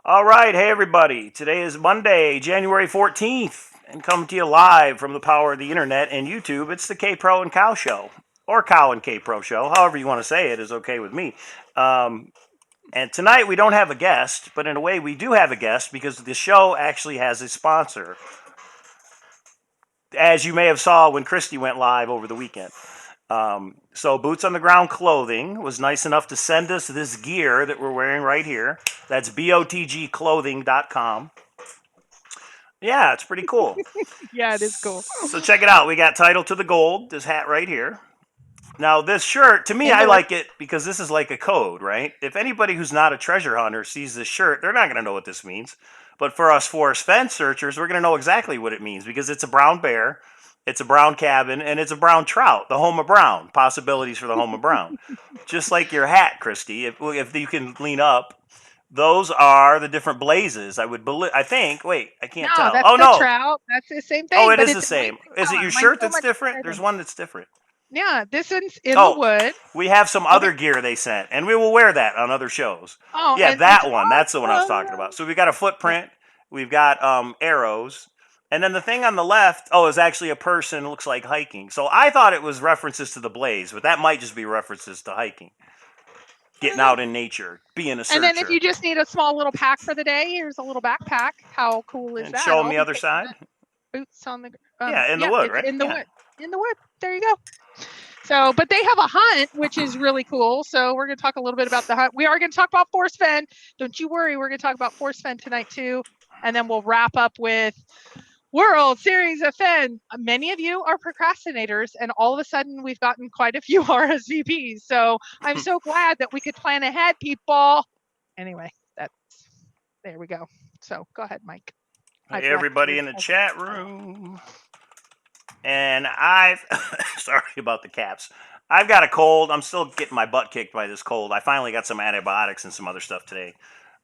All right, hey everybody. Today is Monday, January 14th, and coming to you live from the power of the internet and YouTube. It's the K Pro and Cow Show, or Cow and K Pro Show, however you want to say it is okay with me. Um, and tonight we don't have a guest, but in a way we do have a guest because the show actually has a sponsor, as you may have saw when Christy went live over the weekend. So Boots on the Ground Clothing was nice enough to send us this gear that we're wearing right here. That's botgclothing.com. Yeah, it's pretty cool. Yeah, it is cool. So check it out. We got Title to the Gold, this hat right here. Now, this shirt, to me, In I the wood. like it because this is like a code, right? If anybody who's not a treasure hunter sees this shirt, they're not going to know what this means. But for us forest fence searchers, we're going to know exactly what it means because it's a brown bear, it's a brown cabin, and it's a brown trout, the home of brown. Possibilities for the home of brown. Just like your hat, Christy, if you can lean up, those are the different blazes. I would believe. I think. Wait, I can't No, tell. that's Oh the no. trout. That's the same Oh, thing, it but is the it's in same. different Is it color. your Mine's shirt so that's much different? There's better. one that's different. Yeah, this one's in the Oh, wood. we have some Okay. other gear they sent, and we will wear that on other shows. Oh, Yeah, and it's that one. That's the one I was talking about. awesome. So we've got a Yeah. footprint. We've got arrows. And then the thing on the left, oh, is actually a person. Looks like hiking. So I thought it was references to the blaze, but that might just be references to hiking, getting Mm. out in nature, being a And then if searcher. you just need a small little pack for the day, here's a little backpack. How cool is And that? show them I'll the be other taking side. that. Boots on the Yeah, in the yep, wood, it's right? in the Yeah. wood. In the wood. There you go. So, but they have a hunt, which is really cool. So we're going to talk a little bit about the hunt. We are going to talk about forest fen. Don't you worry. We're going to talk about forest fen tonight too. And then we'll wrap up with World Series of Fenn. Many of you are procrastinators, and all of a sudden we've gotten quite a few RSVPs. So I'm so glad that we could plan ahead, people. Anyway, that's there we go. So go ahead, Mike. I Hey, direct everybody you in the as chat room. And I've sorry about the caps. I've got a cold. I'm still getting my butt kicked by this cold. I finally got some antibiotics and some other stuff today.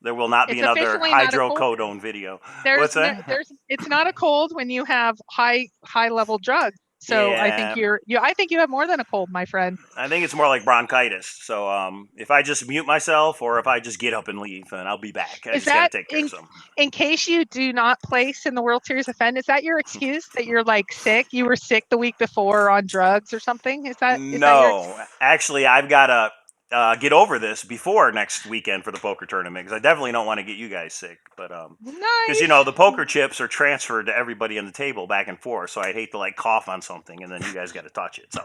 There will not be it's another officially not a cold. hydrocodone video. There's What's no, that? there's it's not a cold when you have high level drugs. So I think Yeah, I think you have more than a cold, my friend. I think it's more like bronchitis. So if I just mute myself or if I just get up and leave, and I'll be back. I Is just got to that take care of something. in case you do not place in the World Series of Fenn? Is that your excuse that you're like sick? You were sick the week before on drugs or something? Is that your No, actually, I've got to get over this before next weekend for the poker tournament because I definitely don't want to get you guys sick. But because nice? the poker chips are transferred to everybody on the table back and forth, so I'd hate to like cough on something and then you guys got to touch it. So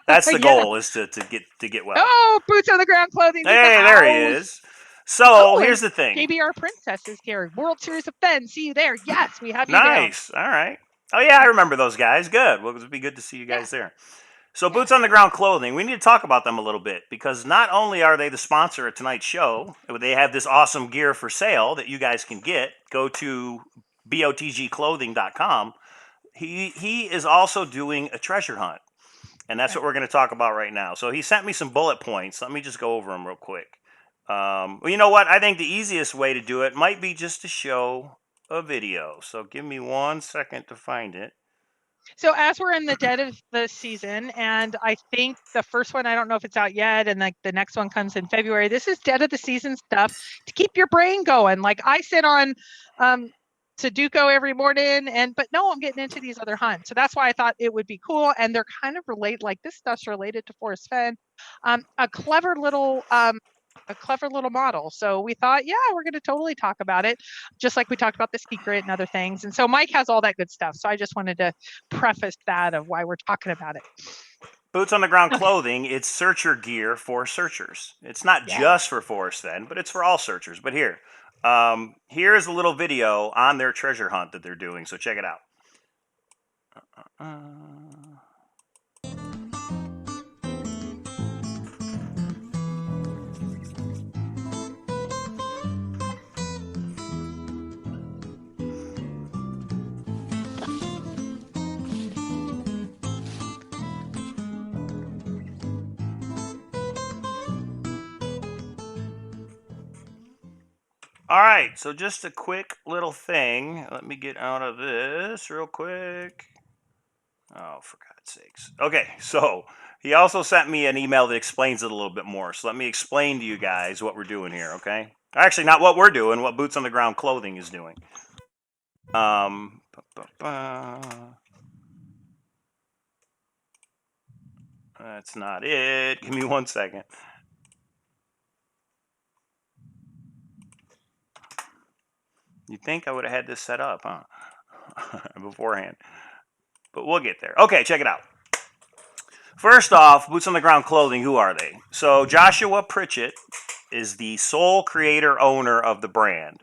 that's the Yeah. goal is to get well. Oh, boots on the ground, clothing's in the Hey, there he house. is. So Oh, here's and the thing. KBR Princess is here. World Series of Fenn. See you there. Yes, we have you down. Nice. All right. Oh yeah, I Yeah. remember those guys. Good. Well, it'd be good to see you Yeah. guys there. So, Yeah. Boots on the Ground Clothing, we need to talk about them a little bit because not only are they the sponsor of tonight's show, they have this awesome gear for sale that you guys can get. Go to botgclothing.com. He is also doing a treasure hunt, and that's Okay. what we're going to talk about right now. So, he sent me some bullet points. Let me just go over them real quick. Well, you know what? I think the easiest way to do it might be just to show a video. So, give me 1 second to find it. So as we're in the dead of the season, and I think the first one, I don't know if it's out yet, and like the next one comes in February. This is dead of the season stuff to keep your brain going. Like I sit on Sudoku every morning, but no, I'm getting into these other hunts. So that's why I thought it would be cool. And they're kind of related, like this stuff's related to Forest Fen. A clever little model. So we thought, yeah, we're going to totally talk about it, just like we talked about the secret and other things. And so Mike has all that good stuff. So I just wanted to preface that of why we're talking about it. Boots on the Ground Okay. Clothing, it's searcher gear for searchers. It's not Yeah. just for Forest Fen, but it's for all searchers. But here's a little video on their treasure hunt that they're doing. So check it out. All right, so just a quick little thing. Let me get out of this real quick. Oh, for God's sakes. Okay, so he also sent me an email that explains it a little bit more. So let me explain to you guys what we're doing here, okay? Actually, not what we're doing, what Boots on the Ground Clothing is doing. That's not it. Give me 1 second. You'd think I would have had this set up, huh? Beforehand. But we'll get there. Okay, check it out. First off, Boots on the Ground Clothing, who are they? So Joshua Pritchett is the sole creator owner of the brand.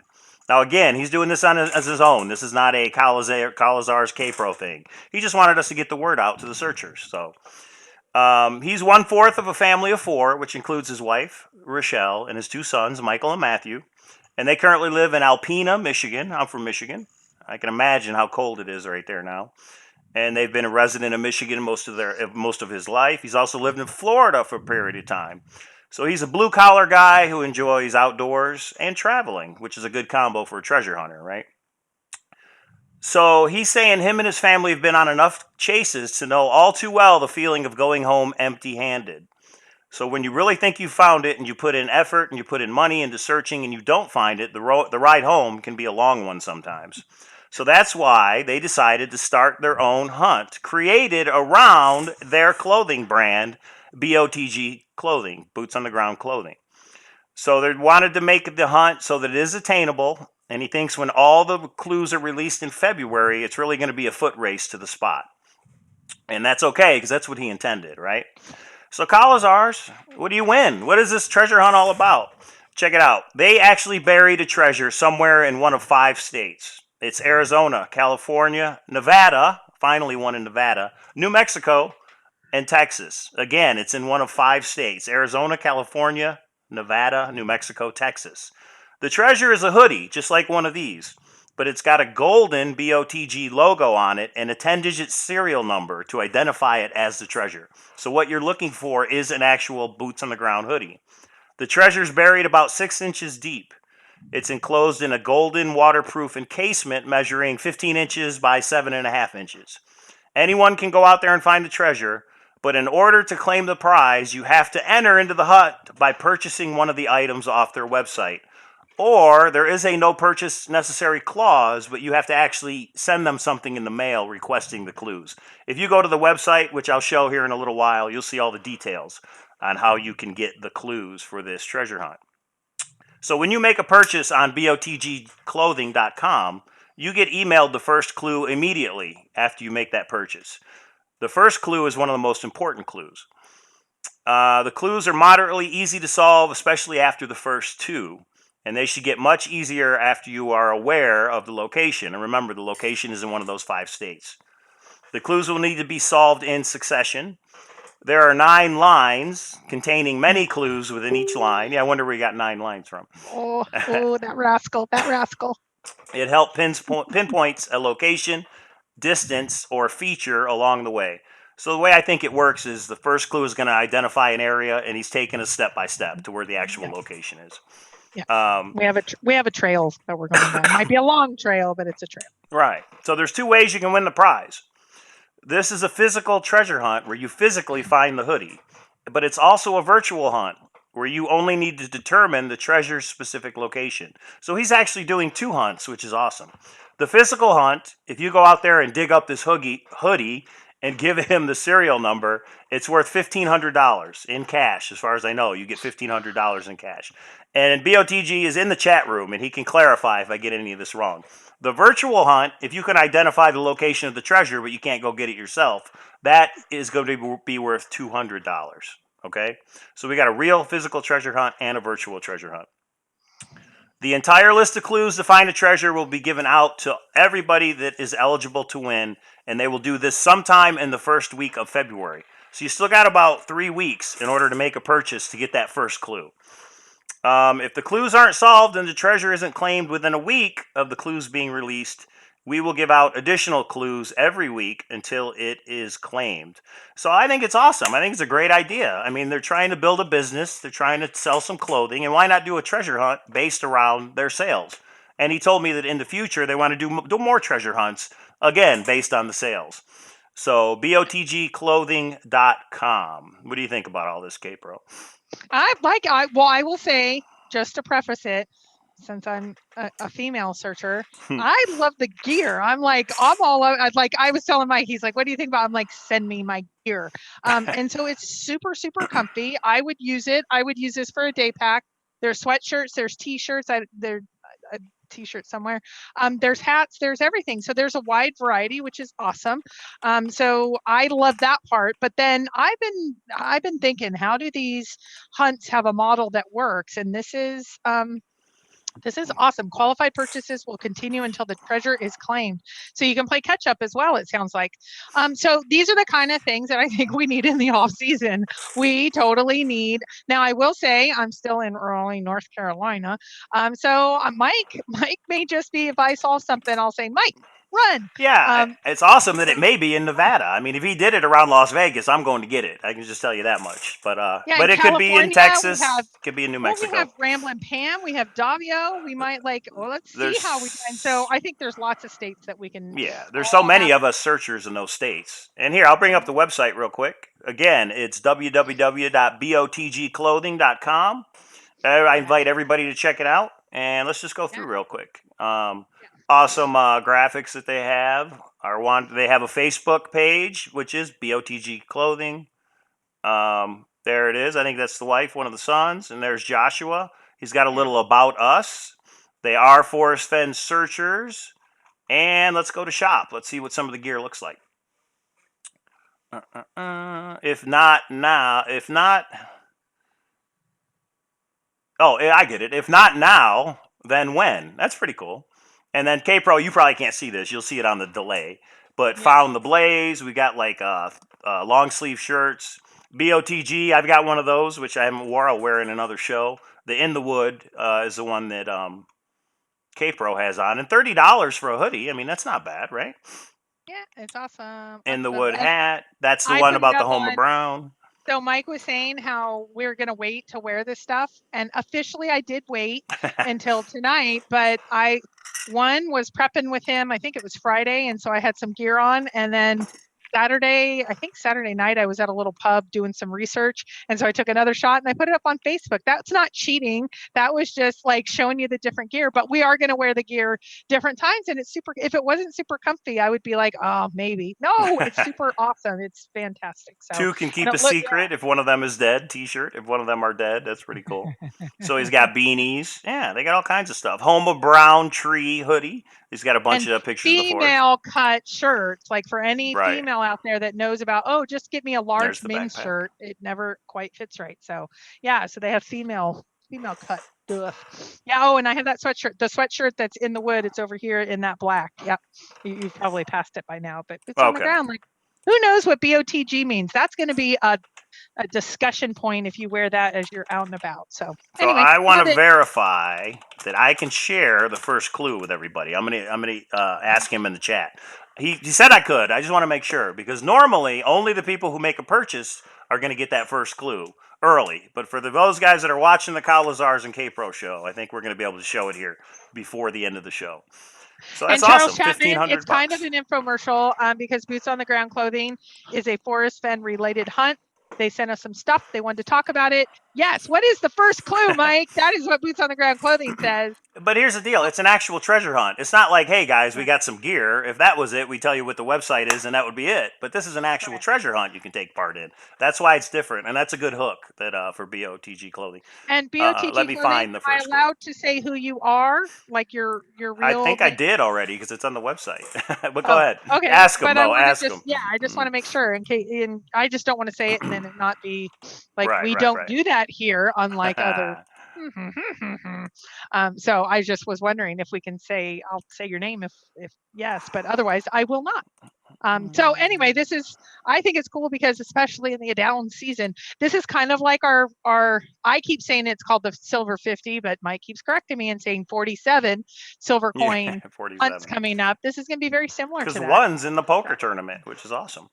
Now, again, he's doing this as his own. This is not a Cowlazars K-Pro thing. He just wanted us to get the word out to the searchers. So he's 1/4 of a family of 4, which includes his wife, Rochelle, and his 2 sons, Michael and Matthew. And they currently live in Alpena, Michigan. I'm from Michigan. I can imagine how cold it is right there now. And they've been a resident of Michigan most of his life. He's also lived in Florida for a period of time. So he's a blue collar guy who enjoys outdoors and traveling, which is a good combo for a treasure hunter, right? So he's saying him and his family have been on enough chases to know all too well the feeling of going home empty handed. So when you really think you found it and you put in effort and you put in money into searching and you don't find it, the ride home can be a long one sometimes. So that's why they decided to start their own hunt, created around their clothing brand, BOTG Clothing, Boots on the Ground Clothing. So they wanted to make the hunt so that it is attainable. And he thinks when all the clues are released in February, it's really going to be a foot race to the spot. And that's okay because that's what he intended, right? So Cowlazars, what do you win? What is this treasure hunt all about? Check it out. They actually buried a treasure somewhere in one of 5 states. It's Arizona, California, Nevada, finally one in Nevada, New Mexico, and Texas. Again, it's in one of 5 states. Arizona, California, Nevada, New Mexico, Texas. The treasure is a hoodie, just like one of these, but it's got a golden BOTG logo on it and a 10-digit serial number to identify it as the treasure. So what you're looking for is an actual Boots on the Ground hoodie. The treasure's buried about 6 inches deep. It's enclosed in a golden waterproof encasement measuring 15 inches by 7.5 inches. Anyone can go out there and find the treasure, but in order to claim the prize, you have to enter into the hut by purchasing one of the items off their website. Or there is a no purchase necessary clause, but you have to actually send them something in the mail requesting the clues. If you go to the website, which I'll show here in a little while, you'll see all the details on how you can get the clues for this treasure hunt. So when you make a purchase on botgclothing.com, you get emailed the first clue immediately after you make that purchase. The first clue is one of the most important clues. The clues are moderately easy to solve, especially after the first 2. And they should get much easier after you are aware of the location. And remember, the location is in one of those 5 states. The clues will need to be solved in succession. There are 9 lines containing many clues within each line. Yeah, I wonder where you got 9 lines from. Oh, that rascal, that rascal. It helps pinpoints a location, distance, or feature along the way. So the way I think it works is the first clue is going to identify an area, and he's taking us step by step to where the actual location is. Yeah. We have a trail that we're going down. It might be a long trail, but it's a trail. Right. So there's 2 ways you can win the prize. This is a physical treasure hunt where you physically find the hoodie, but it's also a virtual hunt where you only need to determine the treasure's specific location. So he's actually doing 2 hunts, which is awesome. The physical hunt, if you go out there and dig up this hoodie and give him the serial number, it's worth $1,500 in cash. As far as I know, you get $1,500 in cash. And BOTG is in the chat room, and he can clarify if I get any of this wrong. The virtual hunt, if you can identify the location of the treasure, but you can't go get it yourself, that is going to be worth $200. Okay? So we got a real physical treasure hunt and a virtual treasure hunt. The entire list of clues to find a treasure will be given out to everybody that is eligible to win, and they will do this sometime in the first week of February. So you still got about 3 weeks in order to make a purchase to get that first clue. If the clues aren't solved and the treasure isn't claimed within a week of the clues being released, we will give out additional clues every week until it is claimed. So I think it's awesome. I think it's a great idea. I mean, they're trying to build a business. They're trying to sell some clothing. And why not do a treasure hunt based around their sales? And he told me that in the future, they want to do more treasure hunts, again, based on the sales. So botgclothing.com. What do you think about all this, Kate Pro? I will say just to preface it, since I'm a female searcher, I love the gear. I'm like, I'm all like, I was telling Mike, he's like, what do you think about? I'm like, send me my gear. And so it's super, super comfy. I would use it. I would use this for a day pack. There's sweatshirts, there's t-shirts. There's a t-shirt somewhere. There's hats, there's everything. So there's a wide variety, which is awesome. So I love that part. But then I've been thinking, how do these hunts have a model that works? And this is awesome. Qualified purchases will continue until the treasure is claimed. So you can play catch up as well, it sounds like. So these are the kind of things that I think we need in the off season. We totally need. Now I will say I'm still in Raleigh, North Carolina. So Mike may just be, if I saw something, I'll say, Mike, run. Yeah, it's awesome that it may be in Nevada. I mean, if he did it around Las Vegas, I'm going to get it. I can just tell you that much. Yeah, in But it could be in California, we Texas, have could be in New we Mexico. have Ramblin' Pam, we have Davio. We might let's see how we do. And so I think there's lots of states that we can. Yeah, there's so many of us searchers in those states. And here, I'll bring up the website real quick. Again, it's www.botgclothing.com. I invite everybody to check it out, and let's just go through real quick. Awesome graphics that they have. They have a Facebook page, which is BOTG Clothing. There it is. I think that's the wife, one of the sons, and there's Joshua. He's got a little about us. They are Forest Fenn searchers, and let's go to shop. Let's see what some of the gear looks like. If not now, oh, I get it. If not now, then when? That's pretty cool. And then K-Pro, you probably can't see this. You'll see it on the delay. But Found the Blaze. We got like long sleeve shirts. BOTG, I've got one of those, which I haven't wore. I'll wear in another show. The In the Wood is the one that K-Pro has on. And $30 for a hoodie. I mean, that's not bad, right? Yeah, it's awesome. In the Wood hat. That's the one about the Homer Brown. So Mike was saying how we're going to wait to wear this stuff. And officially I did wait until tonight, but one was prepping with him. I think it was Friday. And so I had some gear on, and then Saturday night, I was at a little pub doing some research. And so I took another shot and I put it up on Facebook. That's not cheating. That was just like showing you the different gear, but we are going to wear the gear different times. And it's super, if it wasn't super comfy, I would be like, oh, maybe. No, it's super awesome. It's fantastic. So two can keep a secret if one of them is dead t-shirt. If one of them are dead, that's pretty cool. So he's got beanies. Yeah, they got all kinds of stuff. Homer Brown tree hoodie. He's got a bunch of pictures before. Female cut shirts, like for any female out there that knows about, oh, just get me a large men's shirt. It never quite fits right. So yeah, so they have female cut stuff. Yeah. Oh, and I have that sweatshirt. The sweatshirt that's in the wood. It's over here in that black. Yep. You've probably passed it by now, but it's on the ground. Like, who knows what BOTG means? That's going to be a discussion point if you wear that as you're out and about. So anyway, I want to verify that I can share the first clue with everybody. I'm gonna ask him in the chat. He said I could. I just want to make sure, because normally only the people who make a purchase are going to get that first clue early. But for those guys that are watching the Cowlazars and K-Pro show, I think we're going to be able to show it here before the end of the show. So that's awesome. $1,500. It's kind of an infomercial because Boots on the Ground Clothing is a Forest Fenn related hunt. They sent us some stuff. They wanted to talk about it. Yes. What is the first clue, Mike? That is what Boots on the Ground Clothing says. But here's the deal. It's an actual treasure hunt. It's not like, hey, guys, we got some gear. If that was it, we tell you what the website is, and that would be it. But this is an actual treasure hunt you can take part in. That's why it's different, and that's a good hook that for BOTG Clothing. And BOTG let me find the first Am I allowed to say who you are? Like your real... I think I did already because it's on the website. But go ahead. Okay. Ask them, though. Ask them. Yeah, I just want to make sure. And I just don't want to say it and then it not be like we don't do that here, unlike other... So I just was wondering if we can say, I'll say your name if yes, but otherwise I will not. So anyway, I think it's cool because especially in the down season, this is kind of like our, I keep saying it's called the Silver 50, but Mike keeps correcting me and saying 47 silver coin hunts coming up. This is going to be very similar to that. Because one's in the poker tournament, which is awesome.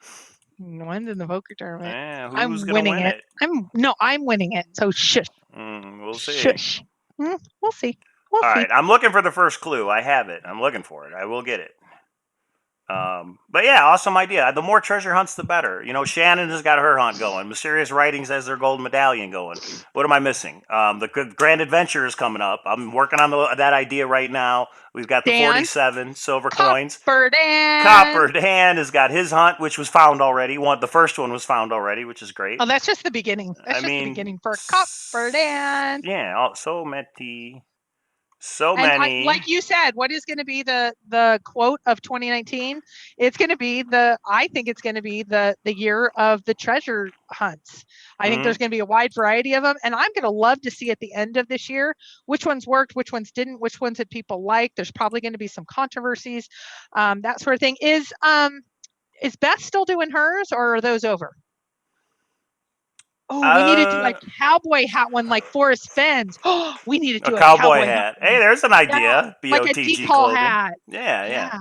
One's in the poker tournament. Yeah, I'm winning it. I'm winning it. So shush. We'll see. Shush. We'll see. All right, I'm looking for the first clue. I have it. I'm looking for it. I will get it. But yeah, awesome idea. The more treasure hunts, the better. You know, Shannon has got her hunt going. Mysterious Writings has their gold medallion going. What am I missing? The Grand Adventure is coming up. I'm working on that idea right now. We've got the Dan? 47 silver coins. Copper Dan. Copper Dan has got his hunt, which was found already. The first one was found already, which is great. Oh, that's just the beginning. That's the beginning for Copper Dan. Yeah, so many. So many. Like you said, what is going to be the quote of 2019? It's going to be I think it's going to be the year of the treasure hunts. I think there's going to be a wide variety of them, and I'm going to love to see at the end of this year which ones worked, which ones didn't, which ones that people like. There's probably going to be some controversies, that sort of thing. Is Beth still doing hers, or are those over? Oh, we need to do like cowboy hat one, like Forrest Fenn's. Oh, we need to do a cowboy hat. Hey, there's an idea. Yeah, like a BOTG decal clothing. hat. Yeah.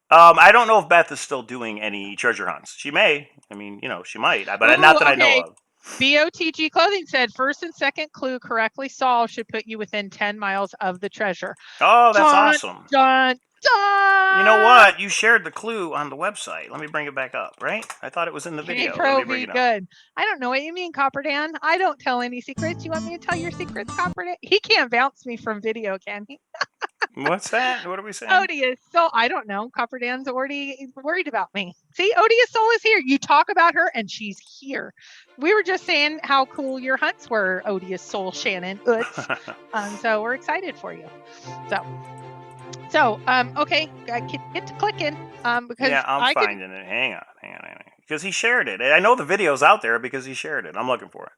I don't know if Beth is still doing any treasure hunts. She may. I mean, you know, she might, but not that I know of. BOTG Clothing said first and second clue correctly solved should put you within 10 miles of the treasure. Oh, that's awesome. Dun. You know what? You shared the clue on the website. Let me bring it back up, right? I thought it was in the video. Pro be good. I don't know what you mean, Copper Dan. I don't tell any secrets. You want me to tell your secrets, Copper Dan? He can't bounce me from video, can he? What's that? What are we saying? Odious Soul. I don't know. Copper Dan's already worried about me. See, Odious Soul is here. You talk about her and she's here. We were just saying how cool your hunts were, Odious Soul Shannon. So we're excited for you. So, okay, get to clicking. Because I'm finding it. Hang on. Because he shared it. I know the video's out there because he shared it. I'm looking for it.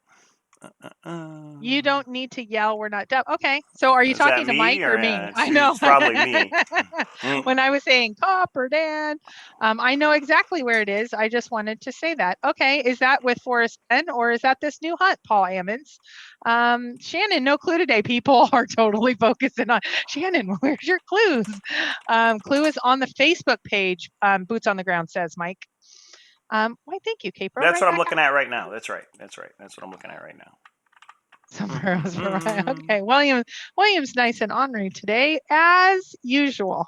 You don't need to yell. We're not done. Okay. So are you talking to Mike or me? I know. It's probably me. When I was saying Copper Dan, I know exactly where it is. I just wanted to say that. Okay. Is that with Forrest Fenn or is that this new hunt, Paul Ammons? Shannon, no clue today. People are totally focusing on Shannon. Where's your clues? Clue is on the Facebook page. Boots on the Ground says Mike. Why, thank you, Caper. That's what I'm looking at right now. That's right. That's what I'm looking at right now. Somewhere else. Okay, William's nice and ornery today, as usual.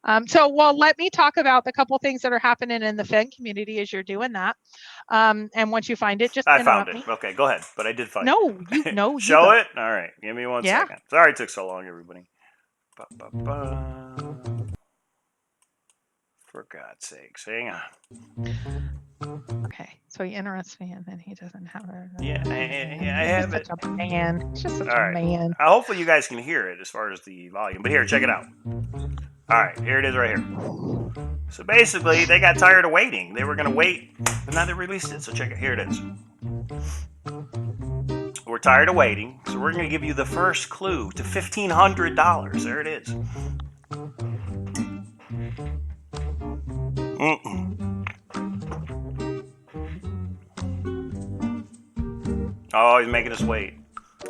Let me talk about the couple things that are happening in the Fenn community as you're doing that. And once you find it, just I found it. Me. Okay, go ahead. But I did find it. No, Show it? All right. Give me 1 second. Sorry it took so long, everybody. For God's sakes, hang on. Okay, so he interrupts me and then he doesn't have it. Yeah, I have it. Such a man. Just such a man. Hopefully you guys can hear it as far as the volume. But here, check it out. All right, here it is right here. So basically, they got tired of waiting. They were going to wait, but now they released it. So check it. Here it is. We're tired of waiting, so we're going to give you the first clue to $1,500. There it is. Oh, he's making us wait.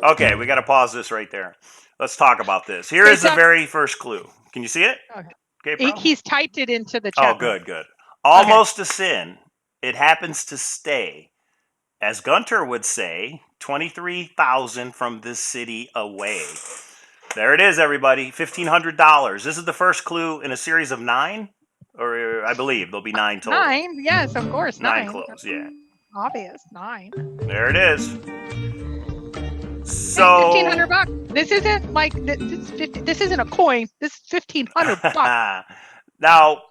Okay, we got to pause this right there. Let's talk about this. Here is the very first clue. Can you see it? Okay, he's typed it into the chat. Oh, good. Almost a sin. It happens to stay. As Gunter would say, 23,000 from this city away. There it is, everybody. $1,500. This is the first clue in a series of 9. Or I believe there'll be 9 total. 9, yes, of course. 9 clues, yeah. Obvious, 9. There it is. So $1,500. This isn't like this isn't a coin. This is $1,500. Now,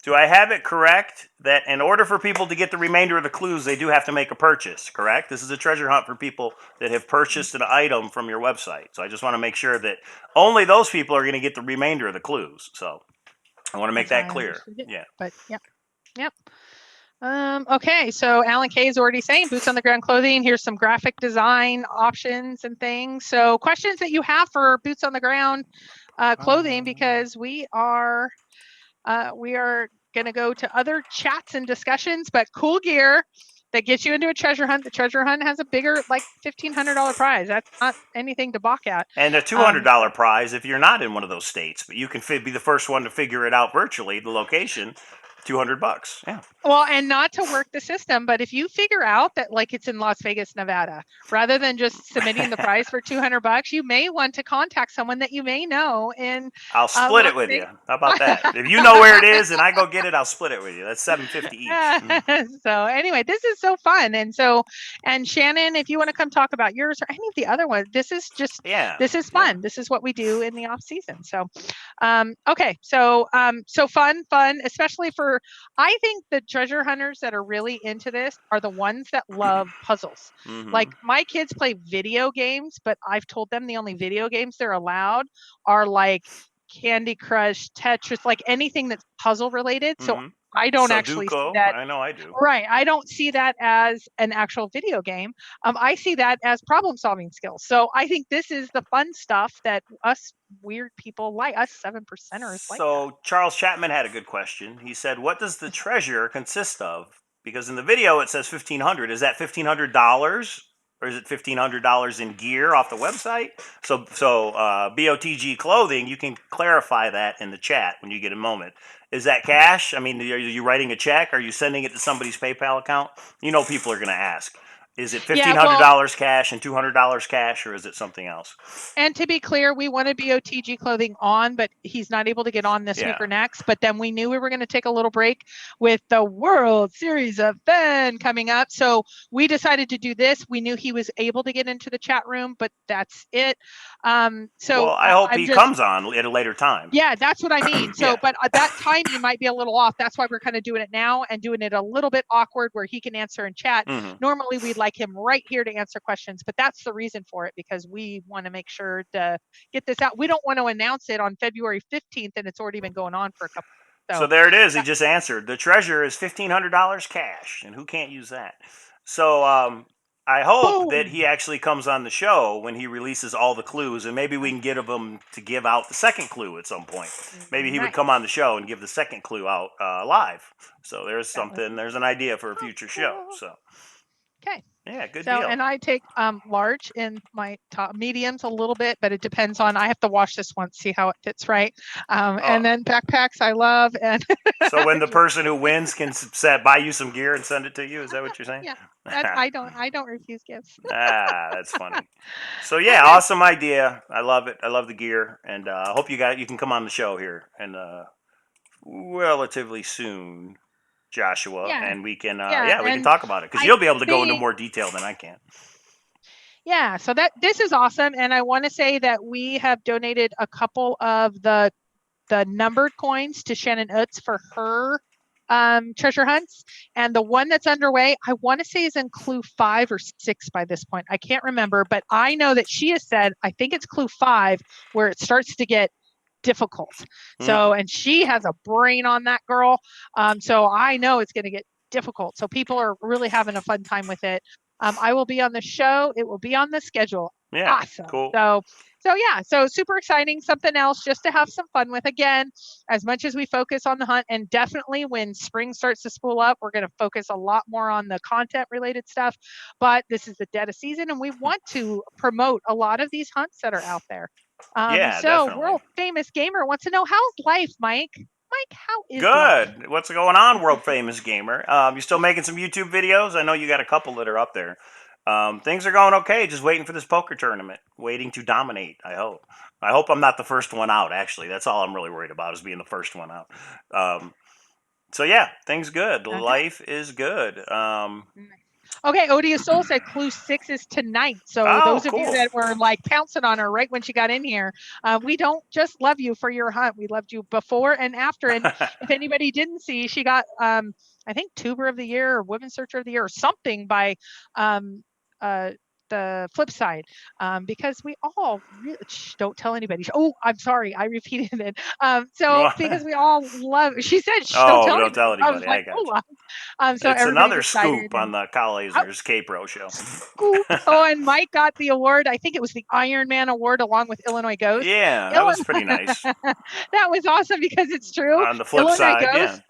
do I have it correct that in order for people to get the remainder of the clues, they do have to make a purchase? Correct. This is a treasure hunt for people that have purchased an item from your website. So I just want to make sure that only those people are going to get the remainder of the clues. So I want to make that clear. Yeah. But yep. Okay, so Alan K is already saying Boots on the Ground clothing. Here's some graphic design options and things. So questions that you have for Boots on the Ground clothing, because we are going to go to other chats and discussions, but cool gear that gets you into a treasure hunt. The treasure hunt has a bigger, like $1,500 prize. That's not anything to balk at. And a $200 prize if you're not in one of those states, but you can be the first one to figure it out virtually, the location. $200. Yeah. Well, and not to work the system, but if you figure out that like it's in Las Vegas, Nevada, rather than just submitting the prize for $200, you may want to contact someone that you may know in I'll split Las it with you. Vegas. How about that? If you know where it is and I go get it, I'll split it with you. That's $750 each. So anyway, this is so fun. And Shannon, if you want to come talk about yours or any of the other ones, this is Yeah. fun. Yeah. This is what we do in the off season. So, okay. So fun, especially for, I think the treasure hunters that are really into this are the ones that love puzzles. Like my kids play video games, but I've told them the only video games they're allowed are like Candy Crush, Tetris, like anything that's puzzle related. So I don't actually see that. I know I do. Right. I don't see that as an actual video game. I see that as problem solving skills. So I think this is the fun stuff that us weird people like, us 7%ers like. So Charles Chapman had a good question. He said, "What does the treasure consist of?" Because in the video it says 1,500. Is that $1,500? Or is it $1,500 in gear off the website? So BOTG clothing, you can clarify that in the chat when you get a moment. Is that cash? I mean, are you writing a check? Are you sending it to somebody's PayPal account? You know, people are going to ask. Is it $1,500 cash and $200 cash, or is it something else? And to be clear, we wanted BOTG clothing on, but he's not able to get on this week or next. But then we knew we were going to take a little break with the World Series of Fenn coming up. So we decided to do this. We knew he was able to get into the chat room, but that's it. Well, I hope he comes on at a later time. Yeah, that's what I mean. So, but that timing might be a little off. That's why we're kind of doing it now and doing it a little bit awkward where he can answer in chat. Normally, we'd like him right here to answer questions, but that's the reason for it, because we want to make sure to get this out. We don't want to announce it on February 15th and it's already been going on for a couple. So there it is. He just answered. The treasure is $1,500 cash, and who can't use that? So I hope that he actually comes on the show when he releases all the clues, and maybe we can get him to give out the second clue at some point. Maybe he would come on the show and give the second clue out live. So there's something. There's an idea for a future show. So. Okay. Yeah, good deal. And I take large in my top, mediums a little bit, but it depends on, I have to wash this once, see how it fits right. And then backpacks I love. And so when the person who wins can buy you some gear and send it to you, is that what you're saying? Yeah, I don't refuse gifts. That's funny. So yeah, awesome idea. I love it. I love the gear, and I hope you can come on the show here and relatively soon. Joshua, and we can we can talk about it, because you'll be able to go into more detail than I can. Yeah, so this is awesome, and I want to say that we have donated a couple of the numbered coins to Shannon Utz for her treasure hunts, and the one that's underway, I want to say, is in clue 5 or 6 by this point. I can't remember, but I know that she has said, I think it's clue 5 where it starts to get difficult. So, and she has a brain on that girl. So I know it's going to get difficult. So people are really having a fun time with it. I will be on the show. It will be on the schedule. Yeah. Awesome. Cool. So super exciting. Something else just to have some fun with. Again, as much as we focus on the hunt, and definitely when spring starts to spool up, we're going to focus a lot more on the content related stuff. But this is the dead of season, and we want to promote a lot of these hunts that are out there. So definitely. World Famous Gamer wants to know, how's life, Mike? Mike, how is good? Life? What's going on, World Famous Gamer? You still making some YouTube videos? I know you got a couple that are up there. Things are going okay. Just waiting for this poker tournament. Waiting to dominate, I hope. I hope I'm not the first one out, actually. That's all I'm really worried about, is being the first one out. So yeah, things good. Okay. Life is good. Okay, Odia Soul said clue 6 is tonight. So those of you that were like pouncing on her right when she got in here, we don't just love you for your hunt. We loved you before and after. And if anybody didn't see, she got, I think, Tuber of the Year or Women's Searcher of the Year or something by the flip side, because we all really, don't tell anybody. Oh, I'm sorry, I repeated it. Because we all love. She said, don't tell anybody. I was like, so it's another scoop on the Cowlazars K-Pro show. Scoop. And Mike got the award. I think it was the Iron Man award, along with Illinois Ghost. Yeah, that was pretty nice. That was awesome, because it's true. On the flip side,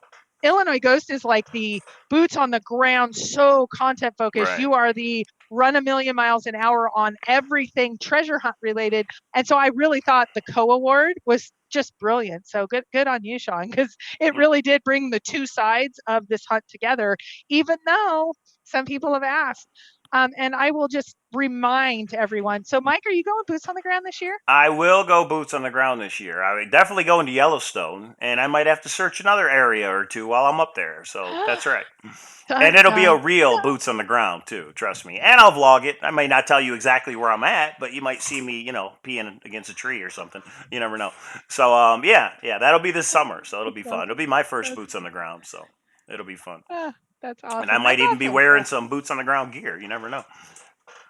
Illinois Ghost is like the boots on the ground, so content focused. Right. You are the run a million miles an hour on everything treasure hunt related. And so I really thought the co-award was just brilliant. So good on you, Sean, because it really did bring the two sides of this hunt together, even though some people have asked. And I will just remind everyone. So, Mike, are you going boots on the ground this year? I will go boots on the ground this year. I would definitely go into Yellowstone, and I might have to search another area or two while I'm up there. So that's right. Dun, And it'll be a dun, real dun. boots on the ground too, trust me. And I'll vlog it. I may not tell you exactly where I'm at, but you might see me, peeing against a tree or something. You never know. So yeah, that'll be this summer. So it'll be fun. It'll be my first boots on the ground. So it'll be fun. That's And I awesome. might That's even be awesome. wearing some boots on the ground gear. You never know.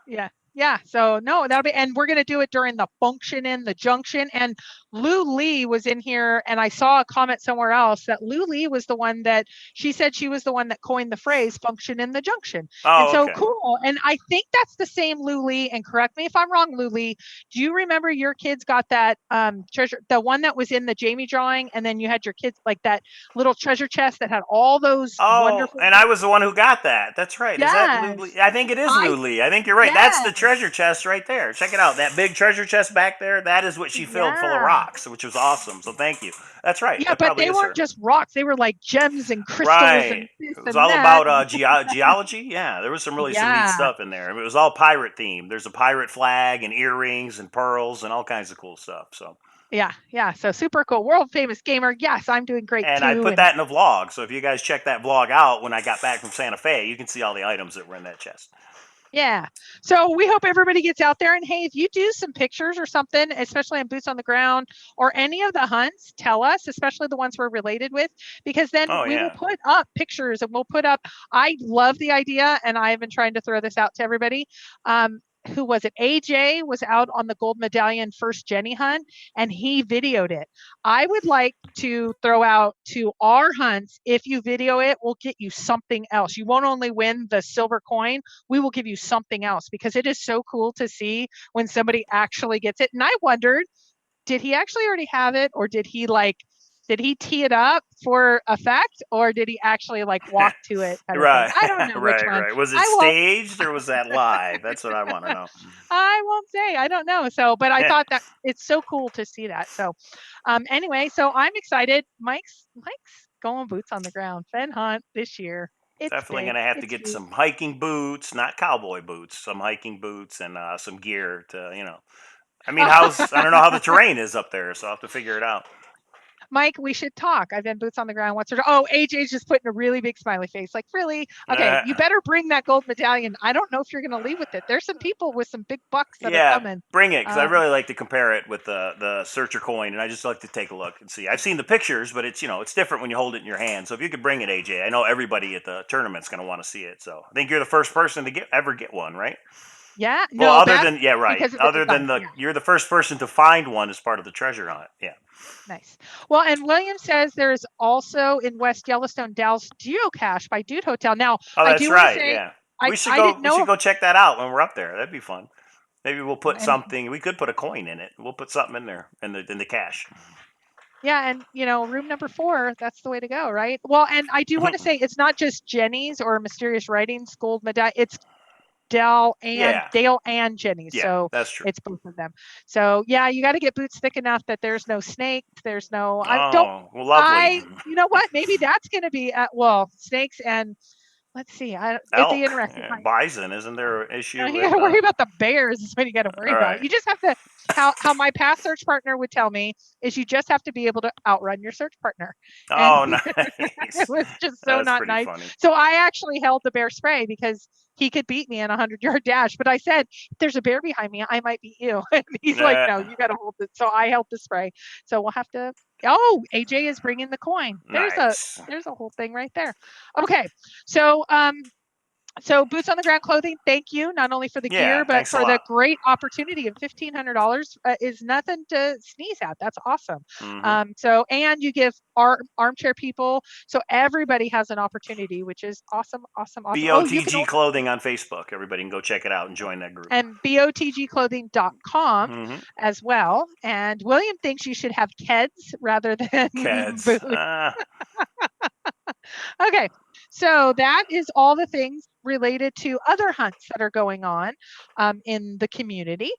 Yeah. Yeah. So no, that'll be, and we're going to do it during the function in the junction. And Lou Lee was in here, and I saw a comment somewhere else that Lou Lee was the one that she said she was the one that coined the phrase function in the junction. And Oh, so okay. cool. And I think that's the same Lou Lee. And correct me if I'm wrong, Lou Lee. Do you remember your kids got that treasure, the one that was in the Jamie drawing, and then you had your kids like that little treasure chest that had all those Oh, wonderful and I was the one who got that. That's right. Is that Lou Lee? Yes. I think it is I Lou Lee. I think you're right. That's the yes. treasure chest right there. Check it out. That big treasure chest back there, that is what she filled full of Yeah. rocks, which was awesome. So thank you. That's right. Yeah, That but probably they is weren't her. just rocks. They were like gems and crystals Right. and this It was and all that. about geology. Yeah, there was some neat Yeah. stuff in there. It was all pirate themed. There's a pirate flag and earrings and pearls and all kinds of cool stuff. So, Yeah. Yeah. So super cool. World famous gamer. Yes, I'm doing great and I too. put And that in a vlog. So if you guys check that vlog out when I got back from Santa Fe, you can see all the items that were in that chest. yeah. So we hope everybody gets out there. And hey, if you do some pictures or something, especially on boots on the ground or any of the hunts, tell us, especially the ones we're related with, because then Oh we will yeah. put up pictures and we'll put up. I love the idea, and I've been trying to throw this out to everybody. Who was it? AJ was out on the gold medallion first Jenny hunt, and he videoed it. I would like to throw out to our hunts. If you video it, we'll get you something else. You won't only win the silver coin, we will give you something else, because it is so cool to see when somebody actually gets it. And I wondered, did he actually already have it, or did he tee it up for effect, or did he actually like walk to it kind of thing? Right, I don't know which one. right. Was it I won't staged or was that live? That's what I want to know. I won't say. I don't know. So, but I thought that it's so cool to see that. So, anyway, so I'm excited. Mike's going boots on the ground. Fenn hunt this year. It's Definitely big. gonna have to It's get huge. some hiking boots, not cowboy boots. Some hiking boots and some gear to. I mean, I don't know how the terrain is up there, so I'll have to figure it out. Mike, we should talk. I've been boots on the ground. What's her? Oh, AJ's just putting a really big smiley face. Like, really? Okay, you better bring that gold medallion. I don't know if you're going to leave with it. There's some people with some big bucks that are Yeah, coming. bring it because I Um, really like to compare it with the searcher coin, and I just like to take a look and see. I've seen the pictures, but it's different when you hold it in your hand. So if you could bring it, AJ, I know everybody at the tournament's going to want to see it. So I think you're the first person to ever get one, right? yeah, Well, no, other Beth, than yeah, right. because of the Other than design. Yeah. you're the first person to find one as part of the treasure hunt. Yeah. Nice. Well, and William says there's also in West Yellowstone Dalles geocache by Dude Hotel. Now, Oh, I that's do want to right. say Yeah. We should I go. didn't We should know. go check that out when we're up there. That'd be fun. Maybe we'll put And something. We could put a coin in it. We'll put something in there in the cache. yeah, and room number 4, that's the way to go, right? Well, and I do want to say it's not just Jenny's or Mysterious Writings gold medallion. It's Dale Yeah. and Jenny's. Yeah. So That's true. it's both of them. So yeah, you got to get boots thick enough that there's no snakes. There's no. I don't. Oh, well, lovely. You know what? Maybe that's going to be at, well, snakes and let's see. At the Elk, interactive hunt. bison. Isn't there an issue You with? got to worry about the bears. Is what you got to worry All about. right. You just have to. How my past search partner would tell me is you just have to be able to outrun your search partner, and Oh, it nice. was just so That's not pretty nice. funny. So I actually held the bear spray because he could beat me in a 100-yard dash. But I said, if there's a bear behind me, I might beat you. And he's like, no, you got to hold it. So I held the spray. So we'll have to. Oh, AJ is bringing the coin. Nice. There's a whole thing right there. Okay, so boots on the ground clothing, thank you not only for the Yeah. gear but Thanks a for the lot. great opportunity of $1,500 is nothing to sneeze at. That's awesome. Mm-hmm. So and you give armchair people, so everybody has an opportunity, which is awesome. Oh, you can BOTG Clothing on Facebook. Everybody can go check it out and join that group. and botgclothing.com Mm-hmm. as well. And William thinks you should have Keds rather than Kids. boots. Okay, so that is all the things. related to other hunts that are going on in the community.